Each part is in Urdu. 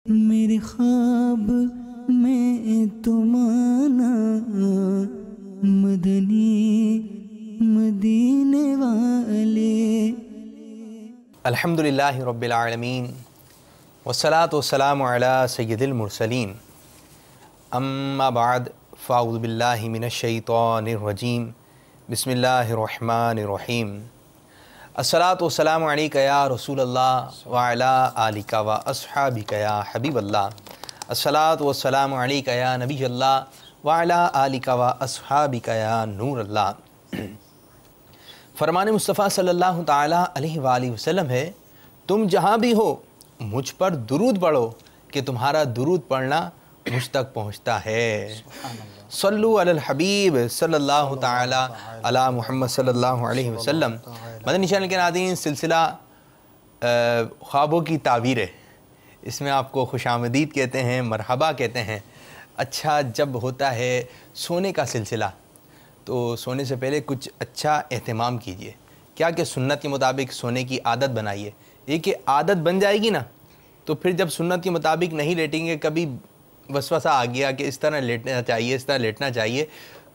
میرے خواب میں تم آنا مدنی مدینے والے۔ الحمدللہ رب العالمین والصلاة والسلام علی سید المرسلین، اما بعد فاعوذ باللہ من الشیطان الرجیم، بسم اللہ الرحمن الرحیم۔ الصلاة والسلام علیک یا رسول اللہ وعلی آلک و اصحابک یا حبیب اللہ۔ الصلاة والسلام علیک یا نبی اللہ وعلی آلک و اصحابک یا نور اللہ۔ فرمان مصطفیٰ صلی اللہ تعالیٰ علیہ وآلہ وسلم ہے، تم جہاں بھی ہو مجھ پر درود پڑھو کہ تمہارا درود پڑھنا مجھ تک پہنچتا ہے۔ صلو علی الحبیب صلی اللہ تعالیٰ علی محمد صلی اللہ علیہ وسلم۔ مدنی چینل کے ناظرین، سلسلہ خوابوں کی تعبیر ہے، اس میں آپ کو خوش آمدید کہتے ہیں، مرحبا کہتے ہیں۔ اچھا جب ہوتا ہے سونے کا سلسلہ تو سونے سے پہلے کچھ اچھا اہتمام کیجئے، کیا کہ سنت کے مطابق سونے کی عادت بنائیے۔ یہ کہ عادت بن جائے گی نا تو پھر جب سنت کے مطابق نہیں لیٹیں گے، کبھی وسوسہ آ گیا کہ اس طرح لیٹنا چاہیے، اس طرح لیٹنا چاہیے،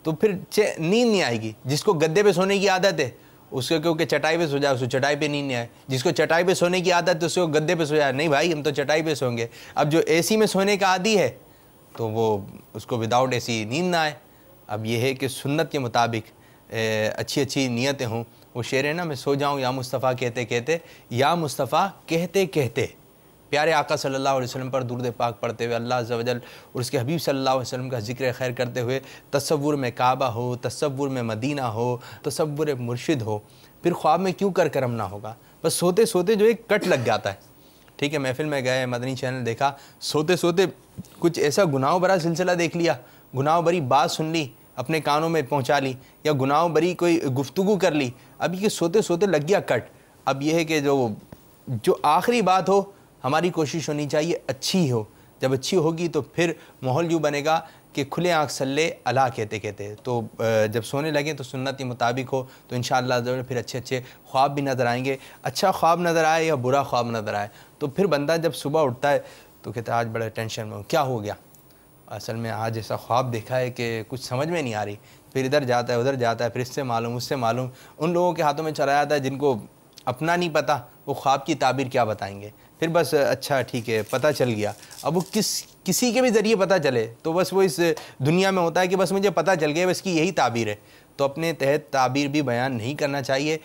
تو پھر نیند نہیں آئے گی۔ جس کو گدے پہ سونے کی عادت ہے اس کو کیونکہ چٹائی پہ سو جائے، اس کو چٹائی پہ نیند نہیں آئے۔ جس کو چٹائی پہ سونے کی عادت ہے اس کو گدے پہ سو جائے، نہیں بھائی ہم تو چٹائی پہ سوئیں گے۔ اب جو اے سی میں سونے کا عادی ہے تو وہ اس کو وداؤٹ اے سی نیند نہ آئے۔ اب یہ ہے کہ سنت کے مطابق اچھی اچھی نیتیں ہوں۔ وہ شعر ہے نا، میں سو جاؤں یا مصطفیٰ کہتے کہتے، یا مصطفیٰ کہتے کہتے، پیارے آقا صلی اللہ علیہ وسلم پر درود پاک پڑھتے ہوئے، اللہ عز و جل اور اس کے حبیب صلی اللہ علیہ وسلم کا ذکر خیر کرتے ہوئے، تصور میں کعبہ ہو، تصور میں مدینہ ہو، تصور مرشد ہو، پھر خواب میں کیوں کر کرم نہ ہوگا۔ بس سوتے سوتے جو ایک کٹ لگ جاتا ہے، ٹھیک ہے، محفل میں گئے، مدنی چینل دیکھا، سوتے سوتے کچھ ایسا گناہوں بھرا سلسلہ دیکھ لیا، گناہوں بھری بات سن لی، اپنے کانوں میں پہنچا لی، یا گناہوں بھری کوئی گفتگو کر لی، اب یہ سوتے سوتے لگ گیا کٹ۔ اب یہ ہے کہ جو آخری بات ہو، ہماری کوشش ہونی چاہیے اچھی ہو۔ جب اچھی ہوگی تو پھر ماحول یوں بنے گا کہ کھلے آنکھ صلی اللہ کہتے کہتے، تو جب سونے لگیں تو سنت کے مطابق ہو تو انشاءاللہ پھر اچھے اچھے خواب بھی نظر آئیں گے۔ اچھا خواب نظر آئے یا برا خواب نظر آئے تو پھر بندہ جب صبح اٹھتا ہے تو کہتا ہے آج بڑے ٹینشن میں ہوں، کیا ہو گیا؟ اصل میں آج ایسا خواب دیکھا ہے کہ کچھ سمجھ میں نہیں آ رہی، پھر ادھر جاتا ہے ادھر جاتا ہے، پھر اس سے معلوم اس سے معلوم، ان لوگوں کے ہاتھوں میں چلا جاتا ہے جن کو اپنا نہیں پتہ وہ خواب کی تعبیر کیا بتائیں گے۔ پھر بس اچھا ٹھیک ہے پتہ چل گیا، اب وہ کسی کے بھی ذریعے پتہ چلے تو بس وہ اس دنیا میں ہوتا ہے کہ بس مجھے پتہ چل گیا، بس کی یہی تعبیر ہے، تو اپنے تحت تعبیر بھی بیان نہیں کرنا چاہیے۔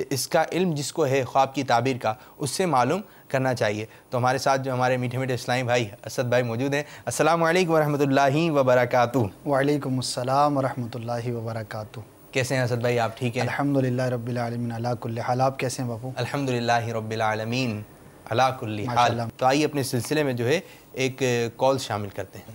اس کا علم جس کو ہے خواب کی تعبیر کا، اس سے معلوم کرنا چاہیے۔ تو ہمارے ساتھ جو ہمارے میٹھے میٹھے اسلامی بھائی اسد بھائی موجود ہیں، السلام علیکم ورحمۃ اللہ وبرکاتہ۔ وعلیکم السلام ورحمۃ اللہ وبرکاتہ۔ کیسے ہیں اسد بھائی، آپ ٹھیک ہیں؟ الحمدللہ رب العالمین علی کل حال۔ آپ کیسے ہیں باپو؟ الحمدللہ رب العالمین علی کل حال۔ تو آئیے اپنے سلسلے میں جو ہے ایک کال شامل کرتے ہیں۔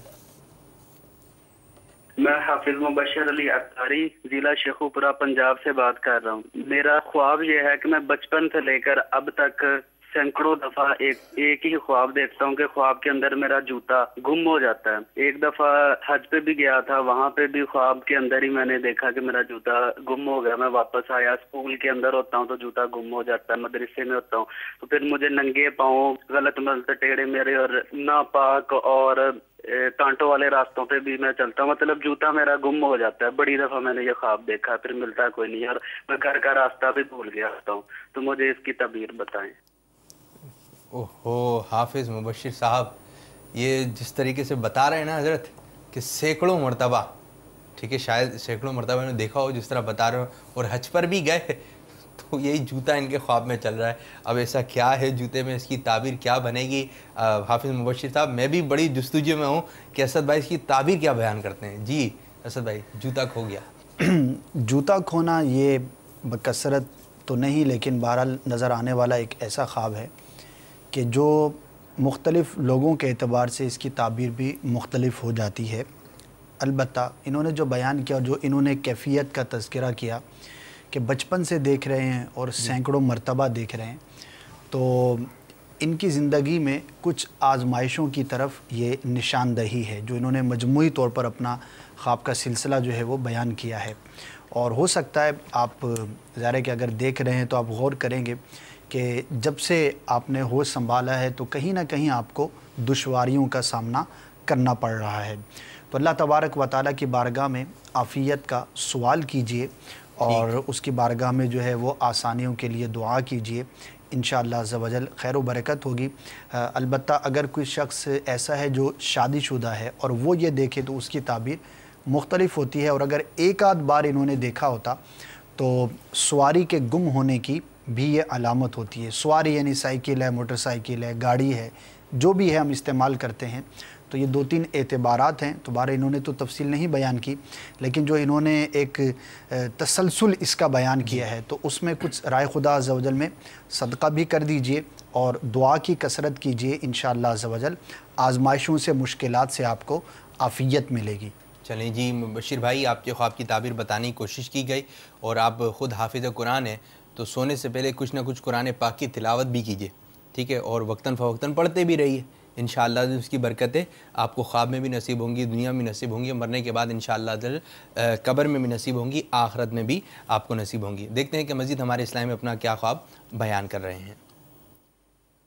میں حافظ مبشر علی اتاری، ضلع شیخوپورہ، پنجاب سے بات کر رہا ہوں۔ میرا خواب یہ ہے کہ میں بچپن سے لے کر اب تک سینکڑوں دفعہ ایک ہی خواب دیکھتا ہوں کہ خواب کے اندر میرا جوتا گم ہو جاتا ہے۔ ایک دفعہ حج پہ بھی گیا تھا، وہاں پہ بھی خواب کے اندر ہی میں نے دیکھا کہ میرا جوتا گم ہو گیا۔ میں واپس آیا، اسکول کے اندر ہوتا ہوں تو جوتا گم ہو جاتا ہے، مدرسے میں ہوتا ہوں تو پھر مجھے ننگے پاؤں، غلط ملت ٹیڑھے میرے اور ناپاک اور کانٹوں والے راستوں پہ بھی میں چلتا ہوں، مطلب جوتا میرا گم ہو جاتا ہے۔ بڑی دفعہ میں نے یہ خواب دیکھا، پھر ملتا کوئی نہیں، اور میں گھر کا راستہ بھی بھول گیا ہوتا ہوں، تو مجھے اس کی تعبیر بتائیں۔ اوہو حافظ مبشر صاحب، یہ جس طریقے سے بتا رہے ہیں نا حضرت کہ سینکڑوں مرتبہ، ٹھیک ہے، شاید سینکڑوں مرتبہ انہوں نے دیکھا ہو جس طرح بتا رہے ہو، اور حج پر بھی گئے تو یہی جوتا ان کے خواب میں چل رہا ہے۔ اب ایسا کیا ہے جوتے میں، اس کی تعبیر کیا بنے گی؟ حافظ مبشر صاحب، میں بھی بڑی جستجو میں ہوں کہ اسد بھائی اس کی تعبیر کیا بیان کرتے ہیں۔ جی اسد بھائی، جوتا کھو گیا۔ جوتا کھونا یہ بکثرت تو نہیں، لیکن بہرحال نظر آنے والا ایک ایسا خواب ہے کہ جو مختلف لوگوں کے اعتبار سے اس کی تعبیر بھی مختلف ہو جاتی ہے۔ البتہ انہوں نے جو بیان کیا، جو انہوں نے کیفیت کا تذکرہ کیا کہ بچپن سے دیکھ رہے ہیں اور سینکڑوں مرتبہ دیکھ رہے ہیں، تو ان کی زندگی میں کچھ آزمائشوں کی طرف یہ نشاندہی ہے جو انہوں نے مجموعی طور پر اپنا خواب کا سلسلہ جو ہے وہ بیان کیا ہے۔ اور ہو سکتا ہے آپ ظاہر ہے کہ اگر دیکھ رہے ہیں تو آپ غور کریں گے کہ جب سے آپ نے ہوش سنبھالا ہے تو کہیں نہ کہیں آپ کو دشواریوں کا سامنا کرنا پڑ رہا ہے. تو اللہ تبارک و تعالیٰ کی بارگاہ میں عافیت کا سوال کیجئے اور اس کی بارگاہ میں جو ہے وہ آسانیوں کے لیے دعا کیجئے. انشاءاللہ عز و جل خیر و برکت ہوگی. البتہ اگر کوئی شخص ایسا ہے جو شادی شدہ ہے اور وہ یہ دیکھے تو اس کی تعبیر مختلف ہوتی ہے, اور اگر ایک آدھ بار انہوں نے دیکھا ہوتا تو سواری کے گم ہونے کی بھی یہ علامت ہوتی ہے. سواری یعنی سائیکل ہے, موٹر سائیکل ہے, گاڑی ہے, جو بھی ہے ہم استعمال کرتے ہیں. تو یہ 2-3 اعتبارات ہیں. تو بارہ انہوں نے تو تفصیل نہیں بیان کی, لیکن جو انہوں نے ایک تسلسل اس کا بیان کیا ہے تو اس میں کچھ رائے خدا عز و جل میں صدقہ بھی کر دیجئے اور دعا کی کثرت کیجئے. انشاءاللہ عز و جل آزمائشوں سے, مشکلات سے آپ کو عافیت ملے گی. چلیں جی بشیر بھائی, آپ کے خواب کی تعبیر بتانے کی کوشش کی گئی, اور آپ خود حافظ قرآن ہیں تو سونے سے پہلے کچھ نہ کچھ قرآن پاک کی تلاوت بھی کیجئے, ٹھیک ہے, اور وقتاً فوقتاً پڑھتے بھی رہیے. انشاءاللہ اس کی برکتیں آپ کو خواب میں بھی نصیب ہوں گی, دنیا میں نصیب ہوں گی, مرنے کے بعد انشاءاللہ قبر میں بھی نصیب ہوں گی, آخرت میں بھی آپ کو نصیب ہوں گی. دیکھتے ہیں کہ مزید ہمارے اسلام میں اپنا کیا خواب بیان کر رہے ہیں.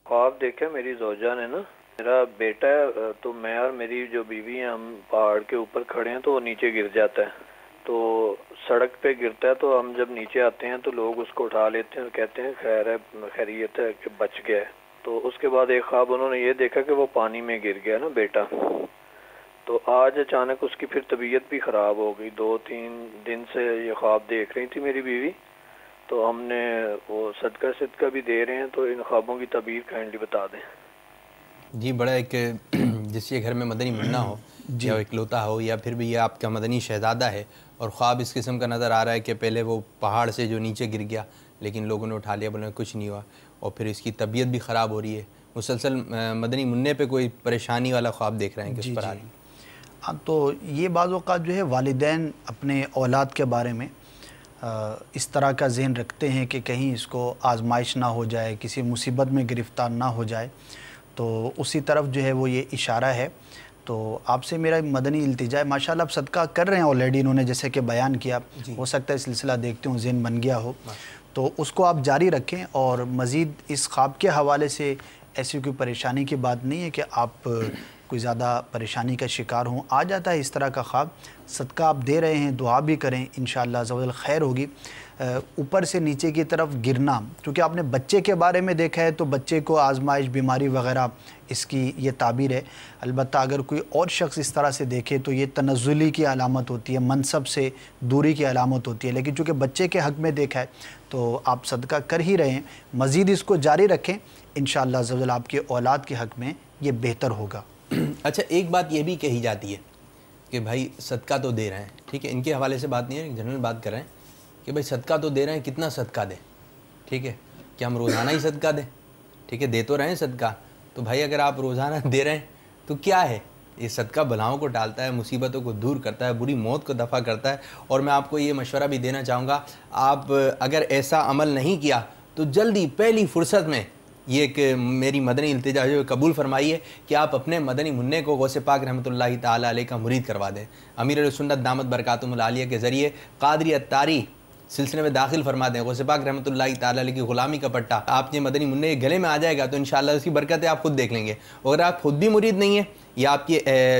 خواب دیکھیں, میری زوجہ نے نا, میرا بیٹا ہے تو میں اور میری جو بیوی ہیں ہم پہاڑ کے اوپر کھڑے ہیں تو وہ نیچے گر جاتا ہے. تو سڑک پہ گرتا ہے تو ہم جب نیچے آتے ہیں تو لوگ اس کو اٹھا لیتے ہیں اور کہتے ہیں خیر ہے, خیریت ہے کہ بچ گیا ہے. تو اس کے بعد ایک خواب انہوں نے یہ دیکھا کہ وہ پانی میں گر گیا نا بیٹا. تو آج اچانک اس کی پھر طبیعت بھی خراب ہو گئی. 2-3 دن سے یہ خواب دیکھ رہی تھی میری بیوی. تو ہم نے وہ صدقہ بھی دے رہے ہیں, تو ان خوابوں کی تعبیر کائنڈلی بتا دیں. جی بڑا ایک جس کے گھر میں مدنی منا ہو یا اکلوتا ہو, یا پھر بھی یہ آپ کا مدنی شہزادہ ہے, اور خواب اس قسم کا نظر آ رہا ہے کہ پہلے وہ پہاڑ سے جو نیچے گر گیا لیکن لوگوں نے اٹھا لیا, بولے کچھ نہیں ہوا, اور پھر اس کی طبیعت بھی خراب ہو رہی ہے. مسلسل مدنی منع پہ کوئی پریشانی والا خواب دیکھ رہے ہیں کہ اس پر آ رہی ہے. ہاں, تو یہ بعض اوقات جو ہے والدین اپنے اولاد کے بارے میں اس طرح کا ذہن رکھتے ہیں کہ کہیں اس کو آزمائش نہ ہو جائے, کسی مصیبت میں گرفتار نہ ہو جائے, تو اسی طرف جو ہے وہ یہ اشارہ ہے. تو آپ سے میرا مدنی التجا ہے, ماشاءاللہ آپ صدقہ کر رہے ہیں آلریڈی, انہوں نے جیسے کہ بیان کیا, ہو سکتا ہے سلسلہ دیکھتے ہوں ذہن بن گیا ہو, تو اس کو آپ جاری رکھیں. اور مزید اس خواب کے حوالے سے ایسی کوئی پریشانی کی بات نہیں ہے کہ آپ کوئی زیادہ پریشانی کا شکار ہوں. آ جاتا ہے اس طرح کا خواب, صدقہ آپ دے رہے ہیں, دعا بھی کریں, انشاءاللہ عز و جل خیر ہوگی. اوپر سے نیچے کی طرف گرنا, کیونکہ آپ نے بچے کے بارے میں دیکھا ہے تو بچے کو آزمائش, بیماری وغیرہ اس کی یہ تعبیر ہے. البتہ اگر کوئی اور شخص اس طرح سے دیکھے تو یہ تنزلی کی علامت ہوتی ہے, منصب سے دوری کی علامت ہوتی ہے. لیکن چونکہ بچے کے حق میں دیکھا ہے تو آپ صدقہ کر ہی رہے ہیں, مزید اس کو جاری رکھیں. انشاءاللہ عز و جل آپ کے اولاد کے حق میں یہ بہتر ہوگا. اچھا, ایک بات یہ بھی کہی جاتی ہے کہ بھائی صدقہ تو دے رہے ہیں, ٹھیک ہے, ان کے حوالے سے بات نہیں ہے, جنرل بات کر رہے ہیں کہ بھائی صدقہ تو دے رہے ہیں, کتنا صدقہ دیں, ٹھیک ہے, کہ ہم روزانہ ہی صدقہ دیں, ٹھیک ہے, دے تو رہے ہیں صدقہ, تو بھائی اگر آپ روزانہ دے رہے ہیں تو کیا ہے, یہ صدقہ بلاؤں کو ٹالتا ہے, مصیبتوں کو دور کرتا ہے, بری موت کو دفع کرتا ہے. اور میں آپ کو یہ مشورہ بھی دینا چاہوں گا, آپ اگر ایسا عمل نہیں کیا تو جلدی پہلی فرصت میں یہ ایک میری مدنی التجا جو قبول فرمائیے کہ آپ اپنے مدنی منع کو غوث پاک رحمۃ اللہ تعالیٰ علیہ کا مرید کروا دیں. امیر السنت دامت برکاتہم العالیہ کے ذریعے قادری اتاری سلسلے میں داخل فرما دیں. غوث پاک رحمۃ اللہ تعالیٰ علیہ کی غلامی کا پٹا آپ کے مدنی منع گلے میں آ جائے گا تو انشاءاللہ اس کی برکتیں آپ خود دیکھ لیں گے. اگر آپ خود بھی مرید نہیں ہیں یا آپ کی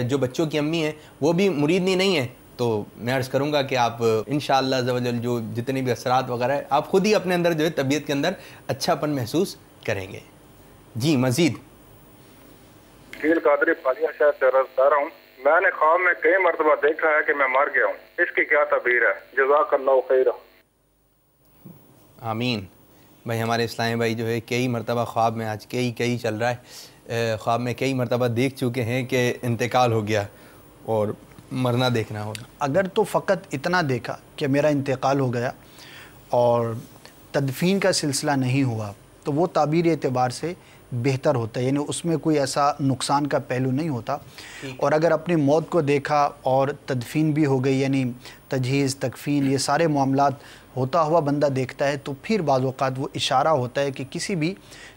جو بچوں کی امی ہیں وہ بھی مرید نہیں ہیں تو میں عرض کروں گا کہ آپ انشاءاللہ عز و جل جو جتنے بھی اثرات وغیرہ ہے آپ خود ہی اپنے اندر جو ہے طبیعت کے اندر اچھا پن محسوس کریں گے. جی مزید قادری پالیا شہر سے عرض کر رہا ہوں, میں نے خواب میں کئی مرتبہ دیکھا ہے کہ میں مر گیا ہوں, اس کی کیا تعبیر ہے؟ جزاک اللہ خیر. آمین. بھائی ہمارے اسلامی بھائی جو ہے کئی مرتبہ خواب میں آج کئی چل رہا ہے, خواب میں کئی مرتبہ دیکھ چکے ہیں کہ انتقال ہو گیا اور مرنا دیکھنا ہوگا. اگر تو فقط اتنا دیکھا کہ میرا انتقال ہو گیا اور تدفین کا سلسلہ نہیں ہوا تو وہ تعبیر اعتبار سے بہتر ہوتا ہے, یعنی اس میں کوئی ایسا نقصان کا پہلو نہیں ہوتا. اور اگر اپنی موت کو دیکھا اور تدفین بھی ہو گئی, یعنی تجہیز, تکفین, یہ سارے معاملات ہوتا ہوا بندہ دیکھتا ہے تو پھر بعض اوقات وہ اشارہ ہوتا ہے کہ کسی بھی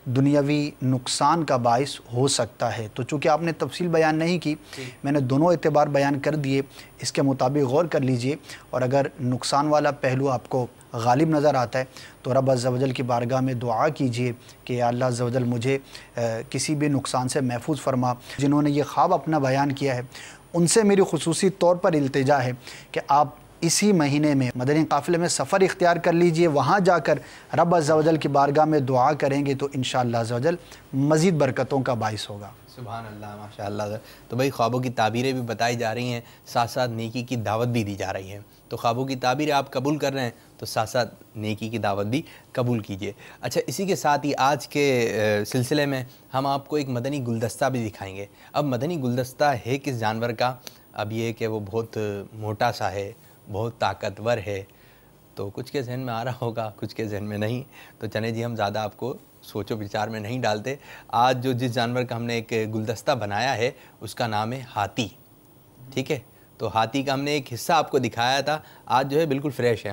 دنیاوی نقصان کا باعث ہو سکتا ہے. تو چونکہ آپ نے تفصیل بیان نہیں کی, میں نے دونوں اعتبار بیان کر دیے, اس کے مطابق غور کر لیجئے, اور اگر نقصان والا پہلو آپ کو غالب نظر آتا ہے تو رب عز و جل کی بارگاہ میں دعا کیجئے کہ یا اللہ عز و جل مجھے کسی بھی نقصان سے محفوظ فرما۔ جنہوں نے یہ خواب اپنا بیان کیا ہے ان سے میری خصوصی طور پر التجا ہے کہ آپ اسی مہینے میں مدنی قافلے میں سفر اختیار کر لیجئے، وہاں جا کر رب عز و جل کی بارگاہ میں دعا کریں گے تو انشاءاللہ عز و جل مزید برکتوں کا باعث ہوگا۔ سبحان اللہ، ماشاء اللہ۔ تو بھائی خوابوں کی تعبیریں بھی بتائی جا رہی ہیں، ساتھ ساتھ نیکی کی دعوت بھی دی جا رہی ہے۔ تو خوابوں کی تعبیریں آپ قبول کر رہے ہیں تو ساتھ ساتھ نیکی کی دعوت بھی قبول کیجئے۔ اچھا، اسی کے ساتھ ہی آج کے سلسلے میں ہم آپ کو ایک مدنی گلدستہ بھی دکھائیں گے۔ اب مدنی گلدستہ ہے کس جانور کا؟ اب یہ کہ وہ بہت موٹا سا ہے، بہت طاقتور ہے، تو کچھ کے ذہن میں آ رہا ہوگا، کچھ کے ذہن میں نہیں۔ تو چلیں جی، ہم زیادہ آپ کو سوچ و بچار میں نہیں ڈالتے۔ آج جس جانور کا ہم نے ایک گلدستہ بنایا ہے اس کا نام ہے ہاتھی، ٹھیک ہے؟ تو ہاتھی کا ہم نے ایک حصہ آپ کو دکھایا تھا، آج جو ہے بالکل فریش ہے،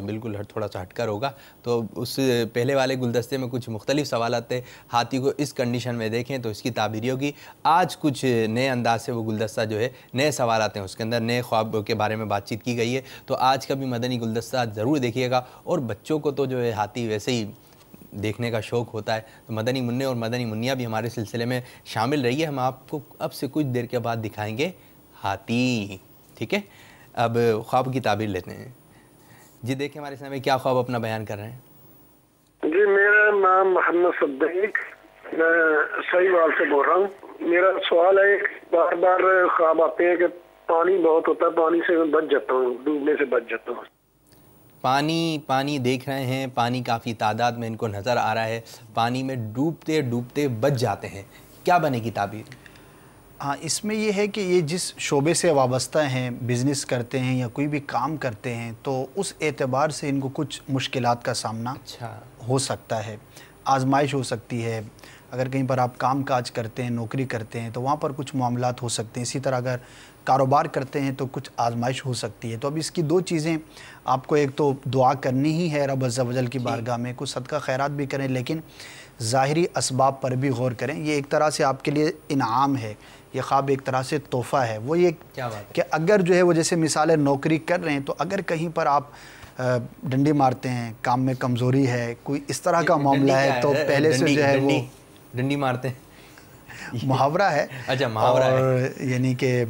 بالکل تھوڑا سا ہٹ کر ہوگا۔ تو اس پہلے والے گلدستے میں کچھ مختلف سوالات تھے، ہاتھی کو اس کنڈیشن میں دیکھیں تو اس کی تعبیری ہوگی۔ آج کچھ نئے انداز سے وہ گلدستہ جو ہے، نئے سوالات ہیں اس کے اندر، نئے خواب کے بارے میں بات چیت کی گئی ہے۔ تو آج کا بھی مدنی گلدستہ ضرور دیکھیے گا، اور بچوں کو تو جو ہے ہاتھی ویسے ہی دیکھنے کا شوق ہوتا ہے، تو مدنی منع اور مدنی منیا بھی ہمارے سلسلے میں شامل رہی ہے۔ ہم آپ کو اب سے کچھ دیر کے بعد دکھائیں گے ہاتھی، ٹھیک ہے؟ اب خواب کی تعبیر لیتے ہیں جی۔ دیکھیں ہمارے سامنے کیا خواب اپنا بیان کر رہے ہیں۔ جی، میرا نام محمد صدیق، میں سہیوال سے بول رہا ہوں۔ میرا سوال ہے، بار بار خواب آتے ہیں کہ پانی بہت ہوتا ہے، پانی سے میں بچ جاتا ہوں، ڈوبنے سے بچ جاتا ہوں۔ پانی دیکھ رہے ہیں، پانی کافی تعداد میں ان کو نظر آ رہا ہے، پانی میں ڈوبتے ڈوبتے بچ جاتے ہیں، کیا بنے گی تعبیر؟ ہاں، اس میں یہ ہے کہ یہ جس شعبے سے وابستہ ہیں، بزنس کرتے ہیں یا کوئی بھی کام کرتے ہیں، تو اس اعتبار سے ان کو کچھ مشکلات کا سامنا ہو سکتا ہے، آزمائش ہو سکتی ہے۔ اگر کہیں پر آپ کام کاج کرتے ہیں، نوکری کرتے ہیں تو وہاں پر کچھ معاملات ہو سکتے ہیں۔ اسی طرح اگر کاروبار کرتے ہیں تو کچھ آزمائش ہو سکتی ہے۔ تو اب اس کی دو چیزیں آپ کو، ایک تو دعا کرنی ہی ہے رب عز و جل کی بارگاہ میں، کچھ صدقہ خیرات بھی کریں، لیکن ظاہری اسباب پر بھی غور کریں۔ یہ ایک طرح سے آپ کے لیے انعام ہے، یہ خواب ایک طرح سے تحفہ ہے۔ وہ یہ کہ اگر جو ہے وہ جیسے مثال نوکری کر رہے ہیں تو اگر کہیں پر آپ ڈنڈی مارتے ہیں، کام میں کمزوری ہے، کوئی اس طرح کا معاملہ ہے تو پہلے سے جو ہے وہ ڈنڈی مارتے ہیں، محاورہ ہے۔ اچھا، محاورہ ہے، اور یعنی کہ